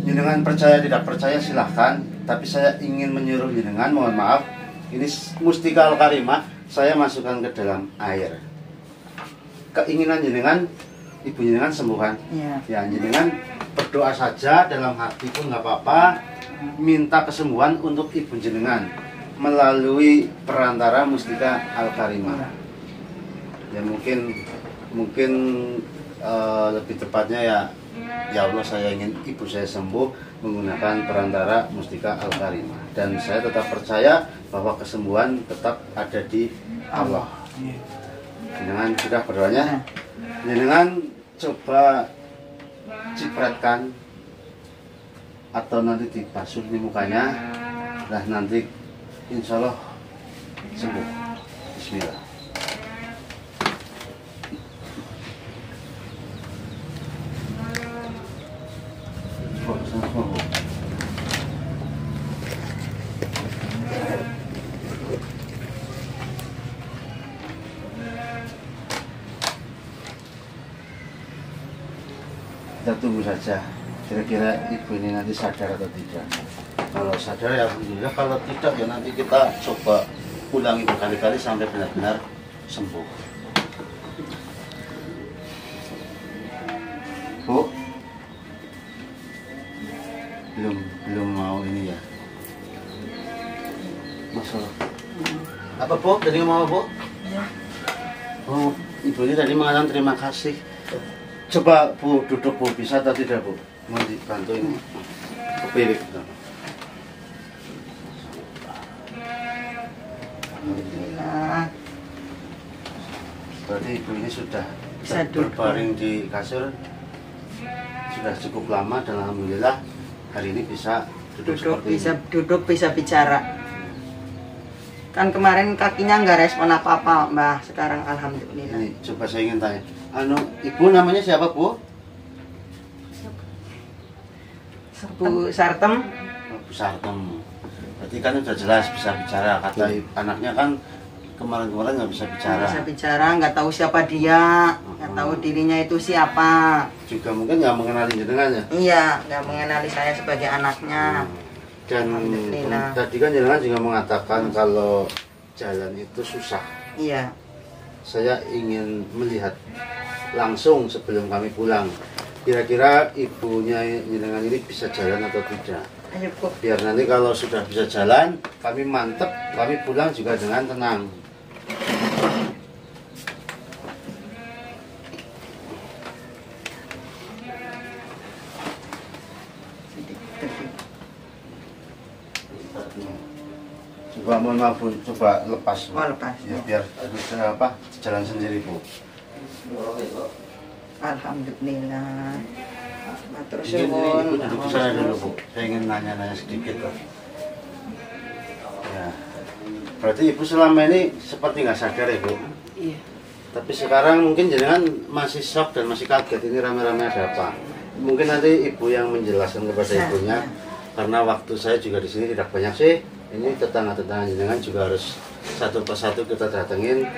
jenengan percaya tidak percaya silahkan, tapi saya ingin menyuruh jenengan, mohon maaf, ini Mustika Al-Karimah saya masukkan ke dalam air. Keinginan jenengan, ibu jenengan sembuhan. Iya. Ya, jenengan berdoa saja dalam hati pun nggak apa-apa, minta kesembuhan untuk ibu jenengan melalui perantara Mustika Al-Karimah. Ya mungkin lebih tepatnya ya Allah, saya ingin ibu saya sembuh menggunakan perantara Mustika Al-Karimah, dan saya tetap percaya bahwa kesembuhan tetap ada di Allah. Jenengan sudah berdoanya, jenengan coba cipratkan atau nanti dibasuh di mukanya, nah nanti insya Allah sembuh. Bismillah. Kita tunggu saja, kira-kira ibu ini nanti sadar atau tidak. Kalau sadar ya alhamdulillah, kalau tidak ya nanti kita coba ulangi berkali-kali sampai benar-benar sembuh. Bu, belum mau ini ya. Masalah apa Bu? Tadi ngomong apa Bu? Oh, ibu ini tadi mengatakan terima kasih. Coba Bu duduk Bu, bisa atau tidak Bu? Mau dibantu ini? Kepilih. Alhamdulillah. Berarti ibu ini sudah Bisa duduk. berbaring di kasur sudah cukup lama, dan alhamdulillah hari ini bisa duduk seperti Bisa ini. duduk, bisa bicara. Kan kemarin kakinya nggak respon apa-apa, Mbah. Sekarang alhamdulillah. Ini coba saya ingin tanya, ibu namanya siapa Bu? Bu Sartem. Bu Sartem. berarti kan udah jelas bisa bicara. Kata anaknya kan kemarin-kemarin nggak bisa bicara. Nggak bisa bicara, nggak tahu siapa dia, nggak tahu dirinya itu siapa. Juga mungkin nggak mengenali jenengannya. Iya, nggak mengenali saya sebagai anaknya. Dan Alhamdulillah. tadi kan jenengan juga mengatakan kalau jalan itu susah. Iya. Saya ingin melihat langsung sebelum kami pulang. Kira-kira ibunya jenengan ini bisa jalan atau tidak? Ayo, Bu. Biar nanti kalau sudah bisa jalan, kami mantep, kami pulang juga dengan tenang. Coba mohon maaf Bu, coba lepas. Bu. Oh, lepas. Ya, biar bisa apa jalan sendiri Bu. Alhamdulillah. Matur Mungkin ini suwun. Ibu duduk sana dulu Bu. Saya ingin nanya-nanya sedikit loh. Ya. Berarti Ibu selama ini seperti nggak sadar ya Bu? Iya. Tapi sekarang mungkin jenengan masih shock dan masih kaget ini rame-rame ada apa? Mungkin nanti Ibu yang menjelaskan kepada ibunya. Karena waktu saya juga di sini tidak banyak sih. Ini tetangga-tetangga jenengan juga harus satu persatu kita datengin.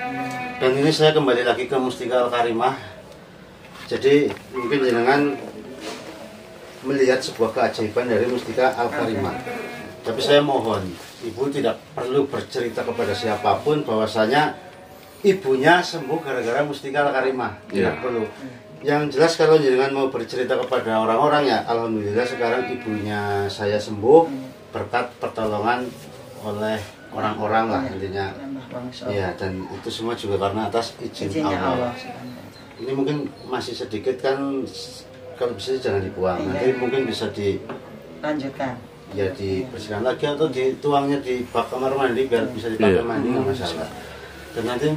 Dan ini saya kembali lagi ke Mustika Al-Karimah. Jadi mungkin jenengan melihat sebuah keajaiban dari Mustika Al-Karimah. Tapi saya mohon, Ibu tidak perlu bercerita kepada siapapun bahwasanya ibunya sembuh gara-gara Mustika Al-Karimah. Tidak perlu. Yang jelas kalau jenengan mau bercerita kepada orang-orang ya, alhamdulillah sekarang ibunya saya sembuh berkat pertolongan oleh orang-orang lah intinya. Ya, dan itu semua juga karena atas izin Allah. Ini mungkin masih sedikit kan, kalau bisa jangan dibuang. Nanti mungkin bisa Lanjutkan. ya dibersihkan lagi atau dituangnya di bak kamar mandi biar bisa dipakai mandi nggak masalah. Dan nanti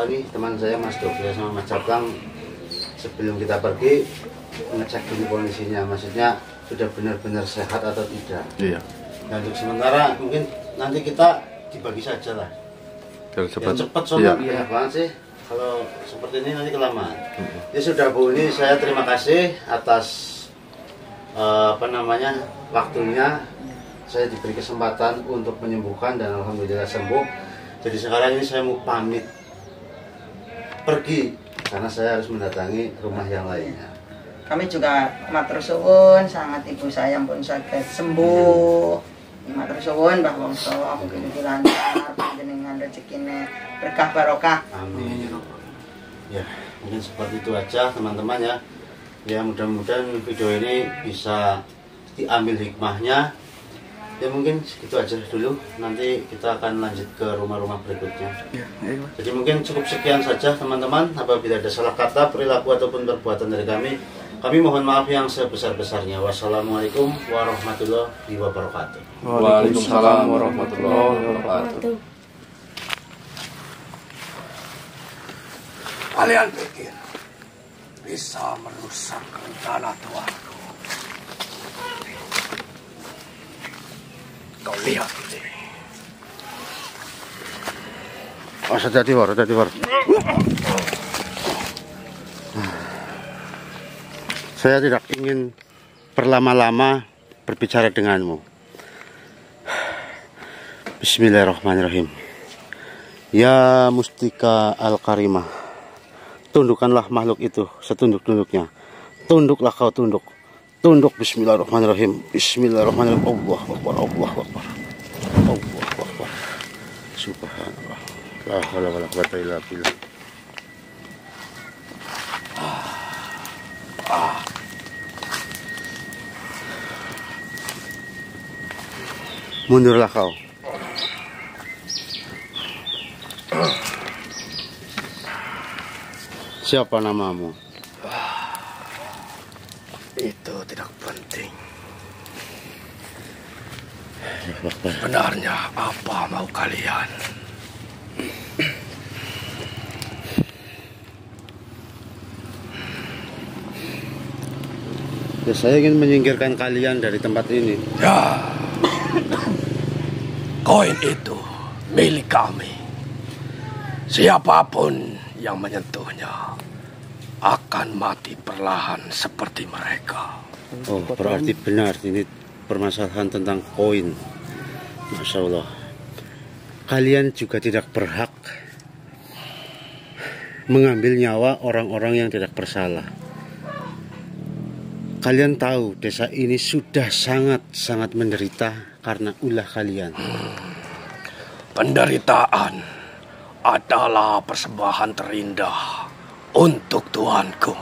ini teman saya Mas Dovi sama Mas Cabang sebelum kita pergi ngecek dulu kondisinya, maksudnya sudah benar-benar sehat atau tidak. Iya. Nah untuk sementara mungkin nanti kita dibagi saja lah. Biar cepat. Cepat soalnya Iya. banyak banget sih. Kalau seperti ini nanti kelamaan. Ya sudah Bu, ini saya terima kasih atas waktunya. Saya diberi kesempatan untuk menyembuhkan dan alhamdulillah sembuh. Jadi sekarang ini saya mau pamit pergi karena saya harus mendatangi rumah yang lainnya. Kami juga matur suwun sangat ibu saya pun saged sembuh. Matur suwun Mbah Wongso, mungkin lancar panjenengan rezekine berkah barokah. Amin. Ya, mungkin seperti itu aja teman-teman ya. Ya mudah-mudahan video ini bisa diambil hikmahnya. Ya mungkin segitu aja dulu. Nanti kita akan lanjut ke rumah-rumah berikutnya. Iya. Jadi mungkin cukup sekian saja teman-teman. Apabila ada salah kata, perilaku ataupun perbuatan dari kami mohon maaf yang sebesar-besarnya. Wassalamualaikum warahmatullahi wabarakatuh. Waalaikumsalam warahmatullahi wabarakatuh. Kalian pikir bisa merusak rencana Tuanku? Kau lihat ini. Oh, hati-hati War. Saya tidak ingin berlama-lama berbicara denganmu. Bismillahirrahmanirrahim. Ya Mustika Al-Karimah, tundukkanlah makhluk itu setunduk-tunduknya. Tunduklah kau, tunduk. Tunduk. Bismillahirrahmanirrahim. Bismillahirrahmanirrahim. Allahu Akbar. Allahu Akbar. Allahu Akbar. Subhanallah. La haula wala quwwata illa billah. Mundurlah kau. Siapa namamu? Itu tidak penting. Sebenarnya apa mau kalian? Ya, saya ingin menyingkirkan kalian dari tempat ini. Ya, koin itu milik kami. Siapapun yang menyentuhnya akan mati perlahan seperti mereka. Oh, berarti benar ini permasalahan tentang koin. Masya Allah. Kalian juga tidak berhak mengambil nyawa orang-orang yang tidak bersalah. Kalian tahu desa ini sudah sangat menderita karena ulah kalian. Penderitaan adalah persembahan terindah untuk Tuanku.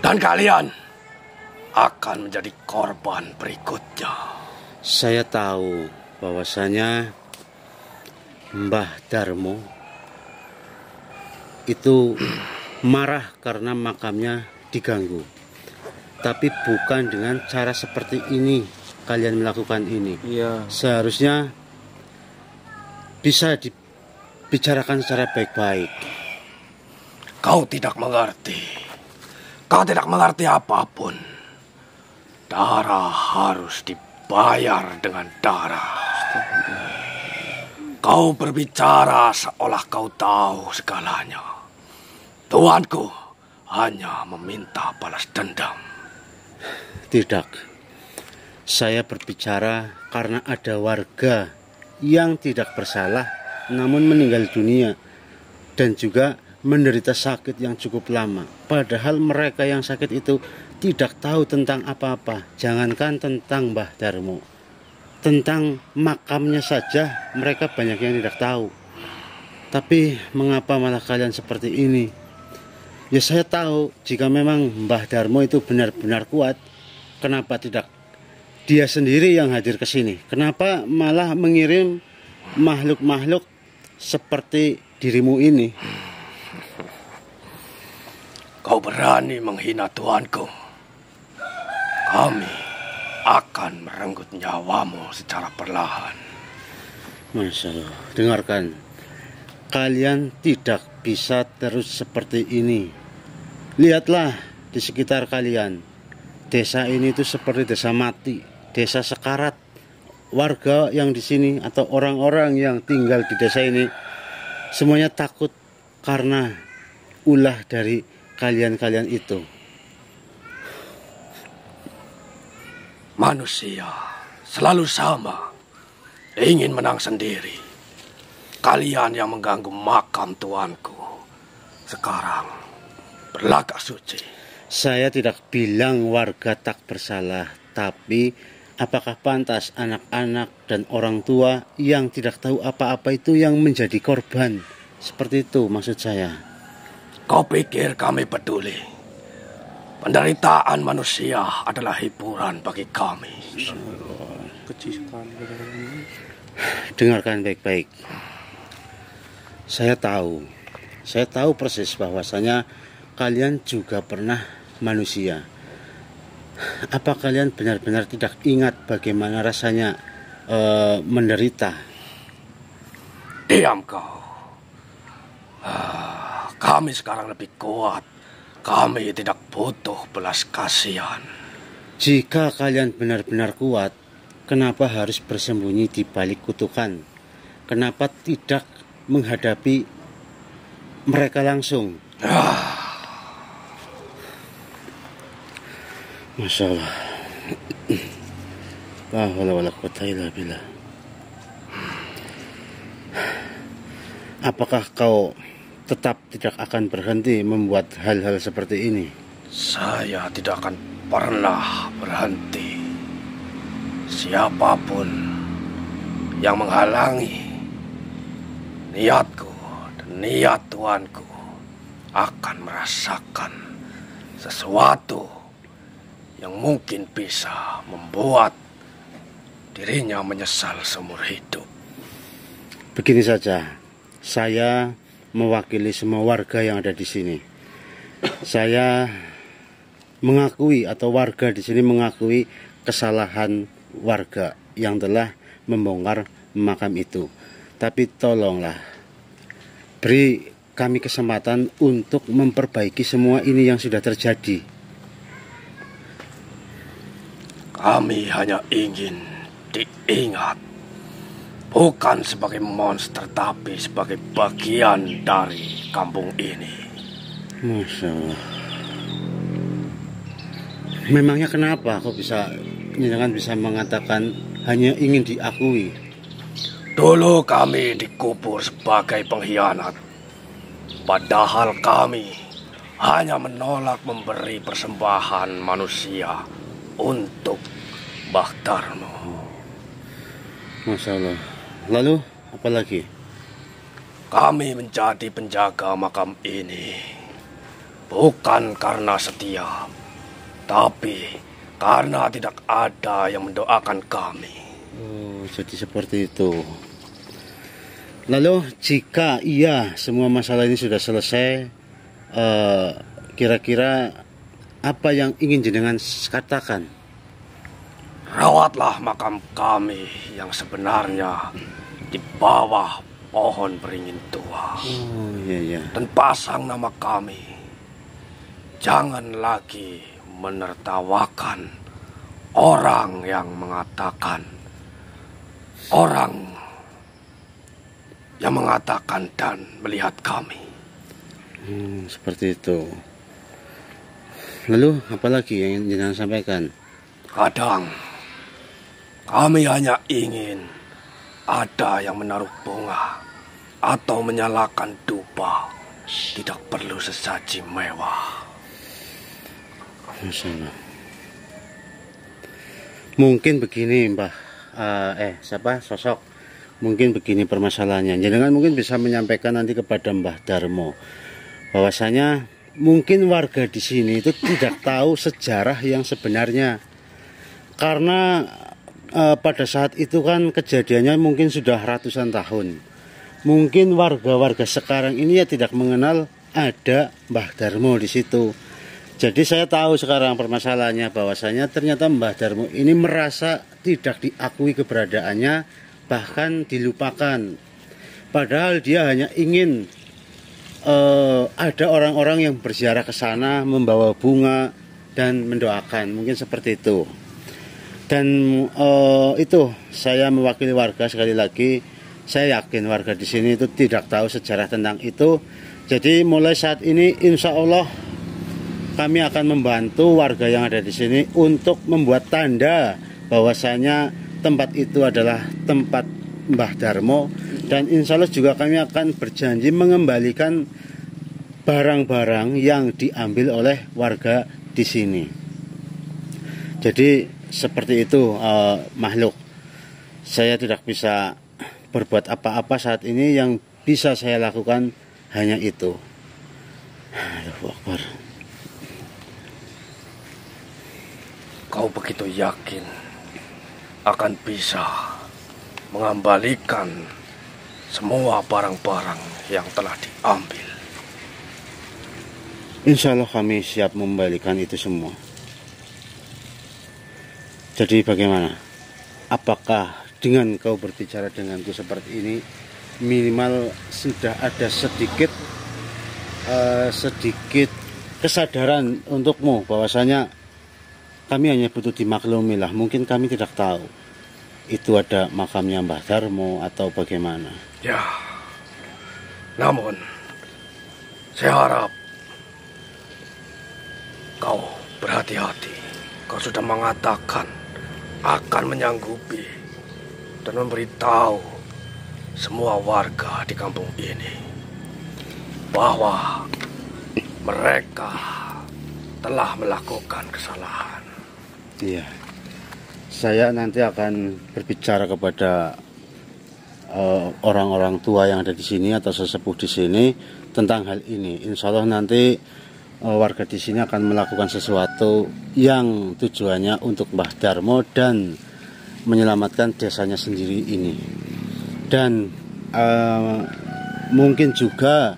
Dan kalian akan menjadi korban berikutnya. Saya tahu bahwasanya Mbah Darmo itu marah karena makamnya diganggu. Tapi bukan dengan cara seperti ini kalian melakukan ini. Iya. Seharusnya bisa dibicarakan secara baik-baik. Kau tidak mengerti. Kau tidak mengerti apapun. Darah harus dibayar dengan darah. Kau berbicara seolah kau tahu segalanya. Tuanku hanya meminta balas dendam. Tidak. Saya berbicara karena ada warga yang tidak bersalah namun meninggal dunia dan juga menderita sakit yang cukup lama. Padahal mereka yang sakit itu tidak tahu tentang apa-apa. Jangankan tentang Mbah Darmo, tentang makamnya saja mereka banyak yang tidak tahu. Tapi mengapa malah kalian seperti ini? Ya saya tahu jika memang Mbah Darmo itu benar-benar kuat, kenapa tidak dia sendiri yang hadir ke sini? Kenapa malah mengirim makhluk-makhluk seperti dirimu ini? Kau berani menghina Tuanku. Kami akan merenggut nyawamu secara perlahan. Masya Allah, dengarkan. Kalian tidak bisa terus seperti ini. Lihatlah di sekitar kalian. Desa ini itu seperti desa mati, desa sekarat. Warga yang di sini atau orang-orang yang tinggal di desa ini semuanya takut karena ulah dari kalian-kalian itu. Manusia selalu sama, ingin menang sendiri. Kalian yang mengganggu makam Tuanku sekarang berlagak suci. Saya tidak bilang warga tak bersalah, tapi apakah pantas anak-anak dan orang tua yang tidak tahu apa-apa itu yang menjadi korban? Seperti itu maksud saya. Kau pikir kami peduli? Penderitaan manusia adalah hiburan bagi kami. Kecil sekali. Dengarkan baik-baik. Saya tahu persis bahwasanya kalian juga pernah manusia. Apa kalian benar-benar tidak ingat bagaimana rasanya menderita? Diam kau. Kami sekarang lebih kuat. Kami tidak butuh belas kasihan. Jika kalian benar-benar kuat, kenapa harus bersembunyi di balik kutukan? Kenapa tidak menghadapi mereka langsung? Masya Allah. La haula wala quwwata illa billah. Apakah kau tetap tidak akan berhenti membuat hal-hal seperti ini? Saya tidak akan pernah berhenti. Siapapun yang menghalangi niatku dan niat Tuanku akan merasakan sesuatu yang mungkin bisa membuat dirinya menyesal seumur hidup. Begini saja, saya mewakili semua warga yang ada di sini. Saya mengakui atau warga di sini mengakui kesalahan warga yang telah membongkar makam itu. Tapi tolonglah beri kami kesempatan untuk memperbaiki semua ini yang sudah terjadi. Kami hanya ingin diingat, bukan sebagai monster, tapi sebagai bagian dari kampung ini. Masya Allah. Memangnya kenapa kau bisa jenengan bisa mengatakan hanya ingin diakui? Dulu kami dikubur sebagai pengkhianat. Padahal kami hanya menolak memberi persembahan manusia untuk Mbah Darmo. Masya Allah. Lalu apa lagi? Kami menjadi penjaga makam ini bukan karena setia, tapi karena tidak ada yang mendoakan kami. Oh, jadi seperti itu. Lalu jika iya semua masalah ini sudah selesai, kira-kira apa yang ingin jenengan katakan? Rawatlah makam kami yang sebenarnya di bawah pohon beringin tua. Oh iya ya. Dan pasang nama kami. Jangan lagi menertawakan orang yang mengatakan dan melihat kami. Seperti itu. Lalu apa lagi yang jenengan sampaikan? Kadang kami hanya ingin ada yang menaruh bunga atau menyalakan dupa. Tidak perlu sesaji mewah. Masya Allah. Mungkin begini Mbah, sosok. Mungkin begini permasalahannya. Jenengan mungkin bisa menyampaikan nanti kepada Mbah Darmo bahwasanya mungkin warga di sini itu tidak tahu sejarah yang sebenarnya. Karena pada saat itu kan kejadiannya mungkin sudah ratusan tahun. Mungkin warga-warga sekarang ini ya tidak mengenal ada Mbah Darmo di situ. Jadi saya tahu sekarang permasalahannya bahwasanya ternyata Mbah Darmo ini merasa tidak diakui keberadaannya, bahkan dilupakan. Padahal dia hanya ingin ada orang-orang yang berziarah ke sana, membawa bunga dan mendoakan. Mungkin seperti itu. Dan itu saya mewakili warga sekali lagi. Saya yakin warga di sini itu tidak tahu sejarah tentang itu. Jadi mulai saat ini insya Allah kami akan membantu warga yang ada di sini untuk membuat tanda bahwasanya tempat itu adalah tempat Mbah Darmo. Dan insya Allah juga kami akan berjanji mengembalikan barang-barang yang diambil oleh warga di sini. Jadi seperti itu makhluk. Saya tidak bisa berbuat apa-apa saat ini. Yang bisa saya lakukan hanya itu. Allahu Akbar. Kau begitu yakin akan bisa mengembalikan semua barang-barang yang telah diambil? Insya Allah kami siap membalikan itu semua. Jadi bagaimana? Apakah dengan kau berbicara denganku seperti ini, minimal sudah ada sedikit kesadaran untukmu bahwasanya kami hanya butuh dimaklumi lah. Mungkin kami tidak tahu itu ada makamnya Mbah Darmo atau bagaimana. Ya, namun saya harap kau berhati-hati. Kau sudah mengatakan akan menyanggupi dan memberitahu semua warga di kampung ini bahwa mereka telah melakukan kesalahan. Iya, saya nanti akan berbicara kepada orang-orang tua yang ada di sini atau sesepuh di sini tentang hal ini. Insya Allah nanti warga di sini akan melakukan sesuatu yang tujuannya untuk Mbah Darmo dan menyelamatkan desanya sendiri ini. Dan mungkin juga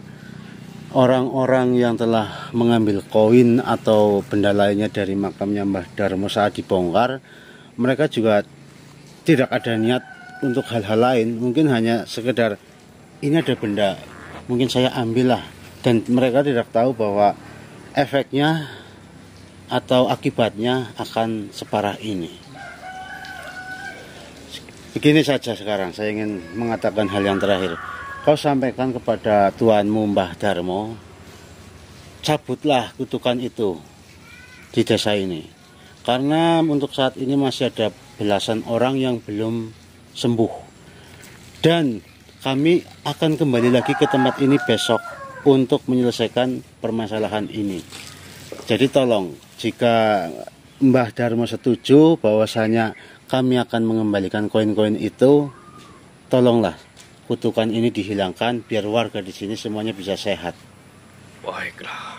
orang-orang yang telah mengambil koin atau benda lainnya dari makamnya Mbah Darmo saat dibongkar, mereka juga tidak ada niat untuk hal-hal lain. Mungkin hanya sekedar ini ada benda, mungkin saya ambil lah. Dan mereka tidak tahu bahwa efeknya atau akibatnya akan separah ini. Begini saja sekarang saya ingin mengatakan hal yang terakhir. Kau sampaikan kepada tuanmu Mbah Darmo, cabutlah kutukan itu di desa ini. Karena untuk saat ini masih ada belasan orang yang belum sembuh. Dan kami akan kembali lagi ke tempat ini besok untuk menyelesaikan permasalahan ini. Jadi tolong, jika Mbah Darmo setuju bahwasanya kami akan mengembalikan koin-koin itu, tolonglah kutukan ini dihilangkan biar warga di sini semuanya bisa sehat. Baiklah.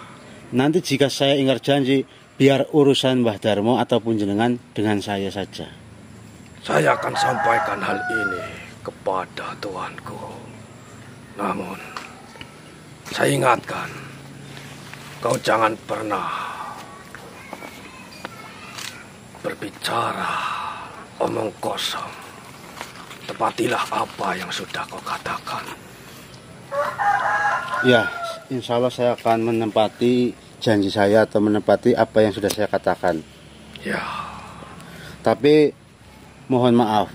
Nanti jika saya ingkar janji, biar urusan Mbah Darmo ataupun jenengan dengan saya saja. Saya akan sampaikan hal ini kepada tuanku. Namun, saya ingatkan, kau jangan pernah berbicara omong kosong. Tepatilah apa yang sudah kau katakan. Ya, insya Allah saya akan menepati janji saya atau menepati apa yang sudah saya katakan. Ya. Tapi mohon maaf,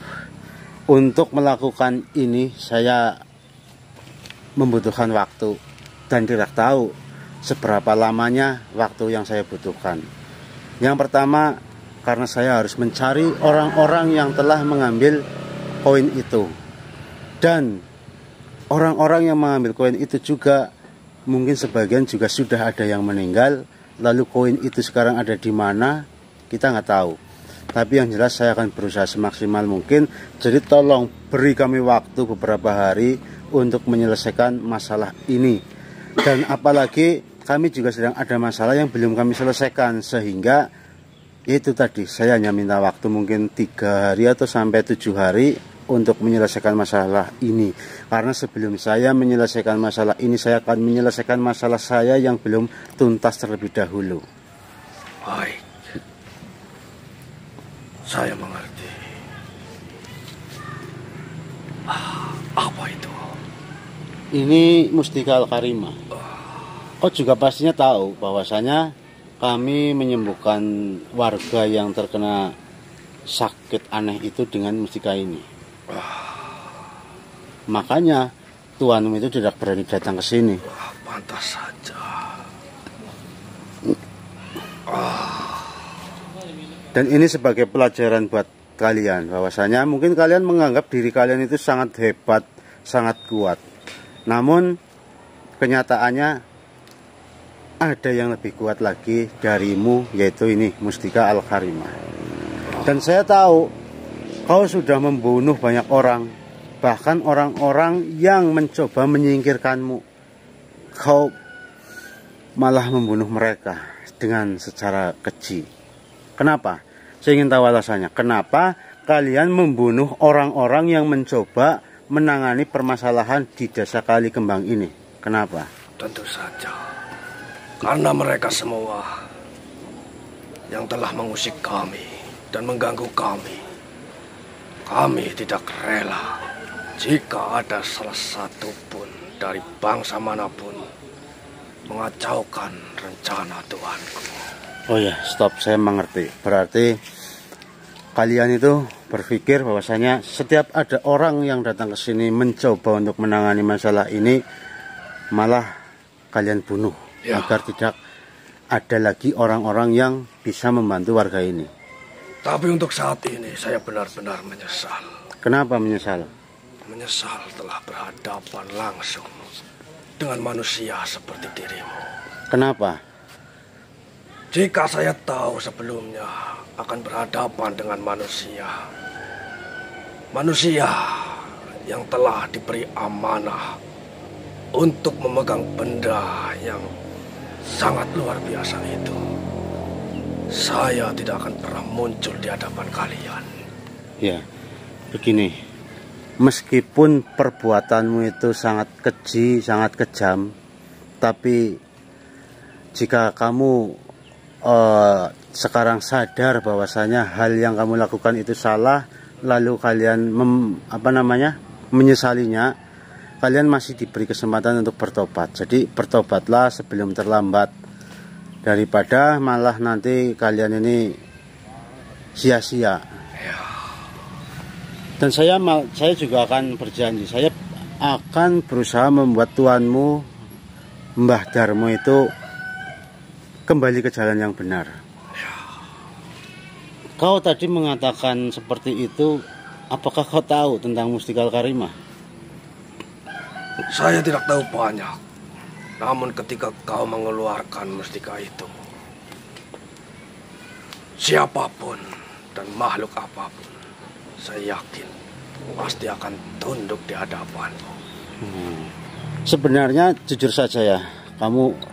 untuk melakukan ini saya membutuhkan waktu dan tidak tahu seberapa lamanya waktu yang saya butuhkan. Yang pertama, karena saya harus mencari orang-orang yang telah mengambil koin itu. Dan orang-orang yang mengambil koin itu juga mungkin sebagian juga sudah ada yang meninggal. Lalu koin itu sekarang ada di mana, kita nggak tahu. Tapi yang jelas saya akan berusaha semaksimal mungkin. Jadi tolong beri kami waktu beberapa hari untuk menyelesaikan masalah ini. Dan apalagi kami juga sedang ada masalah yang belum kami selesaikan. Sehingga itu tadi, saya hanya minta waktu mungkin 3 hari atau sampai 7 hari untuk menyelesaikan masalah ini. Karena sebelum saya menyelesaikan masalah ini, saya akan menyelesaikan masalah saya yang belum tuntas terlebih dahulu. Baik. Saya mengerti. Apa itu? Ini Mustika Al-Karimah. Kau juga pastinya tahu bahwasanya kami menyembuhkan warga yang terkena sakit aneh itu dengan mustika ini. Makanya tuanmu itu tidak berani datang ke sini. Pantas saja. Dan ini sebagai pelajaran buat kalian, bahwasanya mungkin kalian menganggap diri kalian itu sangat hebat, sangat kuat. Namun kenyataannya ada yang lebih kuat lagi darimu, yaitu ini Mustika Al-Karimah. Dan saya tahu kau sudah membunuh banyak orang, bahkan orang-orang yang mencoba menyingkirkanmu. Kau malah membunuh mereka dengan secara keji. Kenapa? Saya ingin tahu alasannya. Kenapa kalian membunuh orang-orang yang mencoba menangani permasalahan di Desa Kali Kembang ini? Kenapa? Tentu saja. Karena mereka semua yang telah mengusik kami dan mengganggu kami. Kami tidak rela jika ada salah satu pun dari bangsa manapun mengacaukan rencana Tuanku. Oh ya, stop, saya mengerti. Berarti kalian itu berpikir bahwasanya setiap ada orang yang datang ke sini mencoba untuk menangani masalah ini, malah kalian bunuh, ya, agar tidak ada lagi orang-orang yang bisa membantu warga ini. Tapi untuk saat ini saya benar-benar menyesal. Kenapa menyesal? Menyesal telah berhadapan langsung dengan manusia seperti dirimu. Kenapa? Jika saya tahu sebelumnya akan berhadapan dengan manusia yang telah diberi amanah untuk memegang benda yang sangat luar biasa itu, saya tidak akan pernah muncul di hadapan kalian. Ya, begini, meskipun perbuatanmu itu sangat keji, sangat kejam, tapi jika kamu sekarang sadar bahwasanya hal yang kamu lakukan itu salah, lalu kalian menyesalinya, kalian masih diberi kesempatan untuk bertobat. Jadi bertobatlah sebelum terlambat, daripada malah nanti kalian ini sia-sia. Dan saya juga akan berjanji, saya akan berusaha membuat tuanmu Mbah Darmo itu kembali ke jalan yang benar. Kau tadi mengatakan seperti itu, apakah kau tahu tentang Mustika Al-Karimah? Saya tidak tahu banyak. Namun ketika kau mengeluarkan mustika itu, siapapun dan makhluk apapun, saya yakin pasti akan tunduk di hadapanmu. Sebenarnya jujur saja ya,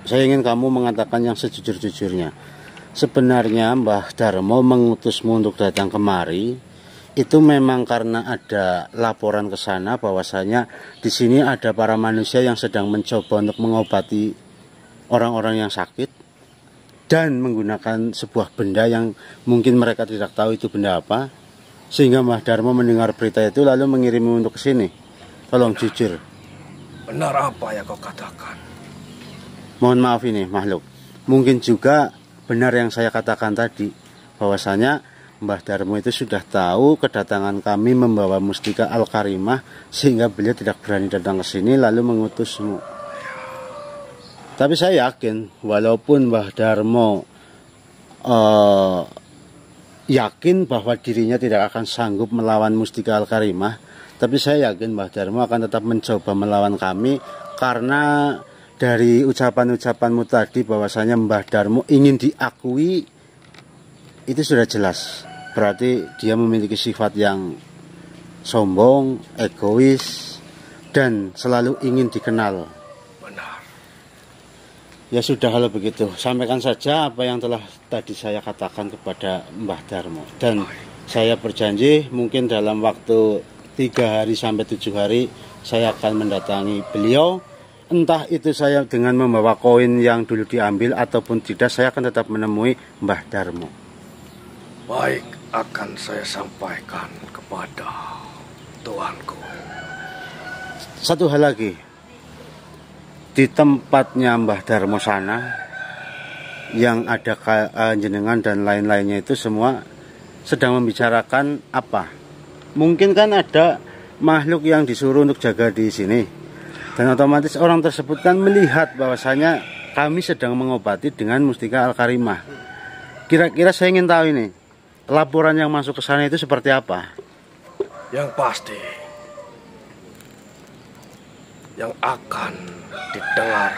saya ingin kamu mengatakan yang sejujur-jujurnya. Sebenarnya Mbah Darmo mengutusmu untuk datang kemari itu memang karena ada laporan ke sana bahwasanya di sini ada para manusia yang sedang mencoba untuk mengobati orang-orang yang sakit dan menggunakan sebuah benda yang mungkin mereka tidak tahu itu benda apa, sehingga Mbah Darmo mendengar berita itu lalu mengirimmu untuk ke sini. Tolong jujur. Benar apa yang kau katakan? Mohon maaf ini makhluk. Mungkin juga benar yang saya katakan tadi, bahwasanya Mbah Darmo itu sudah tahu kedatangan kami membawa Mustika Al-Karimah sehingga beliau tidak berani datang ke sini lalu mengutusmu. Tapi saya yakin walaupun Mbah Darmo yakin bahwa dirinya tidak akan sanggup melawan Mustika Al-Karimah, tapi saya yakin Mbah Darmo akan tetap mencoba melawan kami karena dari ucapan-ucapanmu tadi bahwasanya Mbah Darmo ingin diakui, itu sudah jelas. Berarti dia memiliki sifat yang sombong, egois, dan selalu ingin dikenal. Benar. Ya sudah kalau begitu, sampaikan saja apa yang telah tadi saya katakan kepada Mbah Darmo. Dan saya berjanji mungkin dalam waktu 3 hari sampai 7 hari saya akan mendatangi beliau. Entah itu saya dengan membawa koin yang dulu diambil ataupun tidak, saya akan tetap menemui Mbah Darmo. Baik, akan saya sampaikan kepada tuanku. Satu hal lagi, di tempatnya Mbah Darmo sana yang ada jenengan dan lain-lainnya itu semua sedang membicarakan apa? Mungkin kan ada makhluk yang disuruh untuk jaga di sini, dan otomatis orang tersebut kan melihat bahwasanya kami sedang mengobati dengan Mustika Al-Karimah. Kira-kira saya ingin tahu ini, laporan yang masuk ke sana itu seperti apa? Yang pasti, yang akan didengar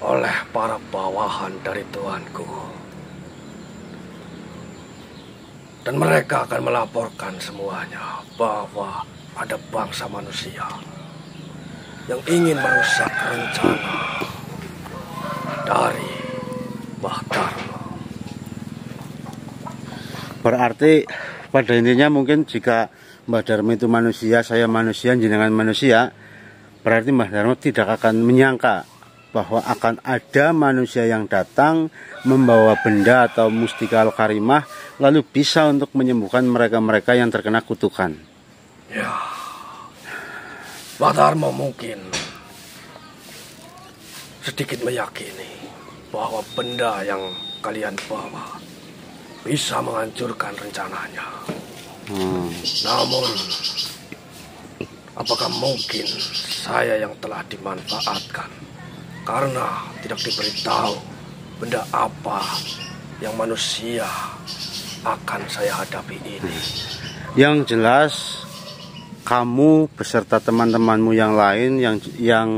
oleh para bawahan dari tuanku, dan mereka akan melaporkan semuanya bahwa ada bangsa manusia yang ingin merusak rencana dari Mbah Darmo. Berarti pada intinya mungkin jika Mbah Darmo itu manusia, saya manusia, jenengan manusia, berarti Mbah Darmo tidak akan menyangka bahwa akan ada manusia yang datang membawa benda atau Mustika Al-Karimah lalu bisa untuk menyembuhkan mereka-mereka yang terkena kutukan. Ya, Mbah Darmo mungkin sedikit meyakini bahwa benda yang kalian bawa bisa menghancurkan rencananya. Namun, apakah mungkin saya yang telah dimanfaatkan karena tidak diberitahu benda apa yang manusia akan saya hadapi ini? Yang jelas kamu beserta teman-temanmu yang lain yang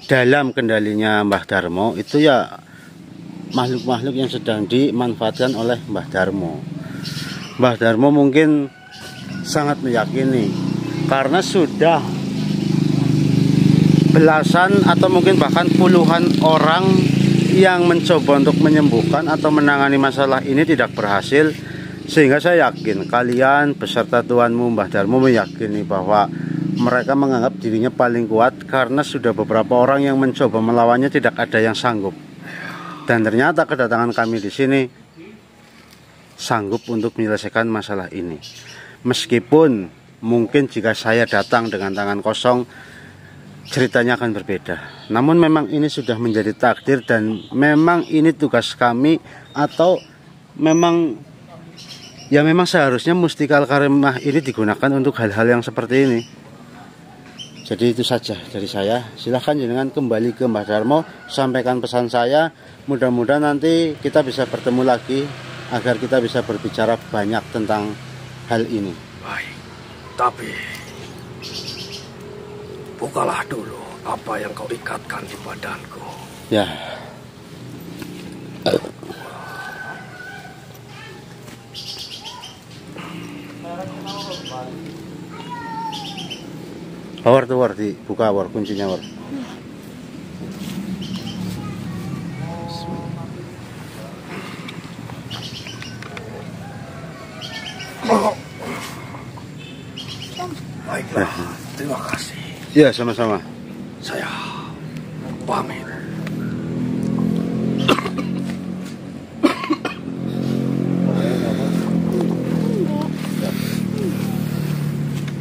dalam kendalinya Mbah Darmo itu ya makhluk-makhluk yang sedang dimanfaatkan oleh Mbah Darmo. Mbah Darmo mungkin sangat meyakini karena sudah belasan atau mungkin bahkan puluhan orang yang mencoba untuk menyembuhkan atau menangani masalah ini tidak berhasil, sehingga saya yakin kalian beserta tuanmu Mbah Darmo meyakini bahwa mereka menganggap dirinya paling kuat karena sudah beberapa orang yang mencoba melawannya tidak ada yang sanggup. Dan ternyata kedatangan kami di sini sanggup untuk menyelesaikan masalah ini. Meskipun mungkin jika saya datang dengan tangan kosong, ceritanya akan berbeda. Namun memang ini sudah menjadi takdir dan memang ini tugas kami, atau memang seharusnya Mustika Al-Karimah ini digunakan untuk hal-hal yang seperti ini. Jadi itu saja dari saya. Silahkan jenengan kembali ke Mbah Darmo, sampaikan pesan saya. Mudah-mudahan nanti kita bisa bertemu lagi agar kita bisa berbicara banyak tentang hal ini. Baik, tapi bukalah dulu apa yang kau ikatkan di badanku. Ya. War tuh war, dibuka war, kuncinya war. Baiklah, terima kasih. Ya, sama-sama. Saya pamit.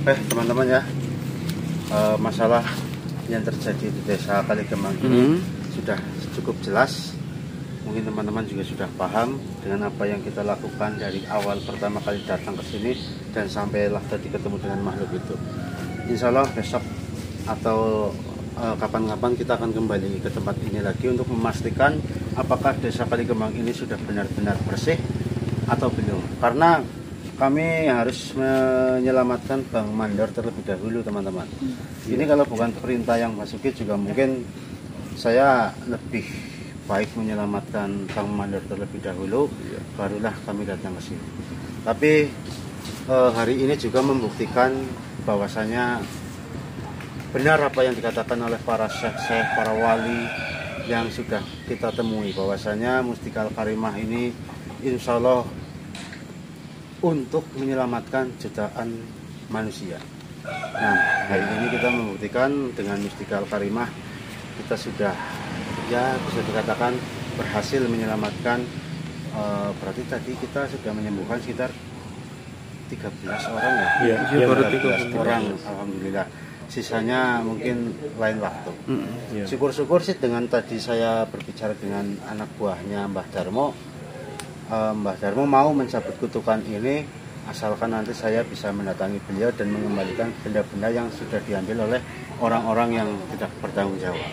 Teman-teman ya, masalah yang terjadi di desa Kalikemang ini sudah cukup jelas. Mungkin teman-teman juga sudah paham dengan apa yang kita lakukan dari awal pertama kali datang ke sini dan sampailah tadi ketemu dengan makhluk itu. Insya Allah besok atau kapan-kapan kita akan kembali ke tempat ini lagi untuk memastikan apakah desa Kalikemang ini sudah benar-benar bersih atau belum. Karena kami harus menyelamatkan Bang Mandor terlebih dahulu, teman-teman. Ini kalau bukan perintah yang Basuki juga mungkin saya lebih baik menyelamatkan Bang Mandor terlebih dahulu, barulah kami datang ke sini. Tapi hari ini juga membuktikan bahwasanya benar apa yang dikatakan oleh para syekh-syekh, para wali yang sudah kita temui, bahwasanya Mustika Al-Karimah ini insya Allah untuk menyelamatkan jutaan manusia. Nah, hari ini kita membuktikan dengan Mustika Al-Karimah kita sudah, ya bisa dikatakan berhasil menyelamatkan. Berarti tadi kita sudah menyembuhkan sekitar 13 orang ya? Iya, baru 13 orang, alhamdulillah. Sisanya mungkin lain waktu. Syukur-syukur sih dengan tadi saya berbicara dengan anak buahnya Mbah Darmo. Mbah Darmo mau mencabut kutukan ini asalkan nanti saya bisa mendatangi beliau dan mengembalikan benda-benda yang sudah diambil oleh orang-orang yang tidak bertanggung jawab.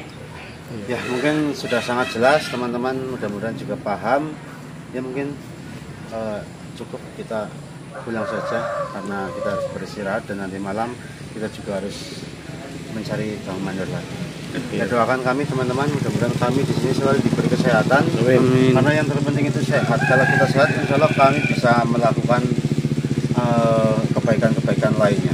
Ya mungkin sudah sangat jelas teman-teman, mudah-mudahan juga paham. Ya mungkin cukup kita pulang saja karena kita harus beristirahat dan nanti malam kita juga harus mencari Bang Mandor lagi. Ya doakan kami teman-teman, mudah-mudahan kami di sini selalu diberi kesehatan. Amin. Karena yang terpenting itu sehat. Kalau kita sehat, insya Allah kami bisa melakukan kebaikan-kebaikan lainnya.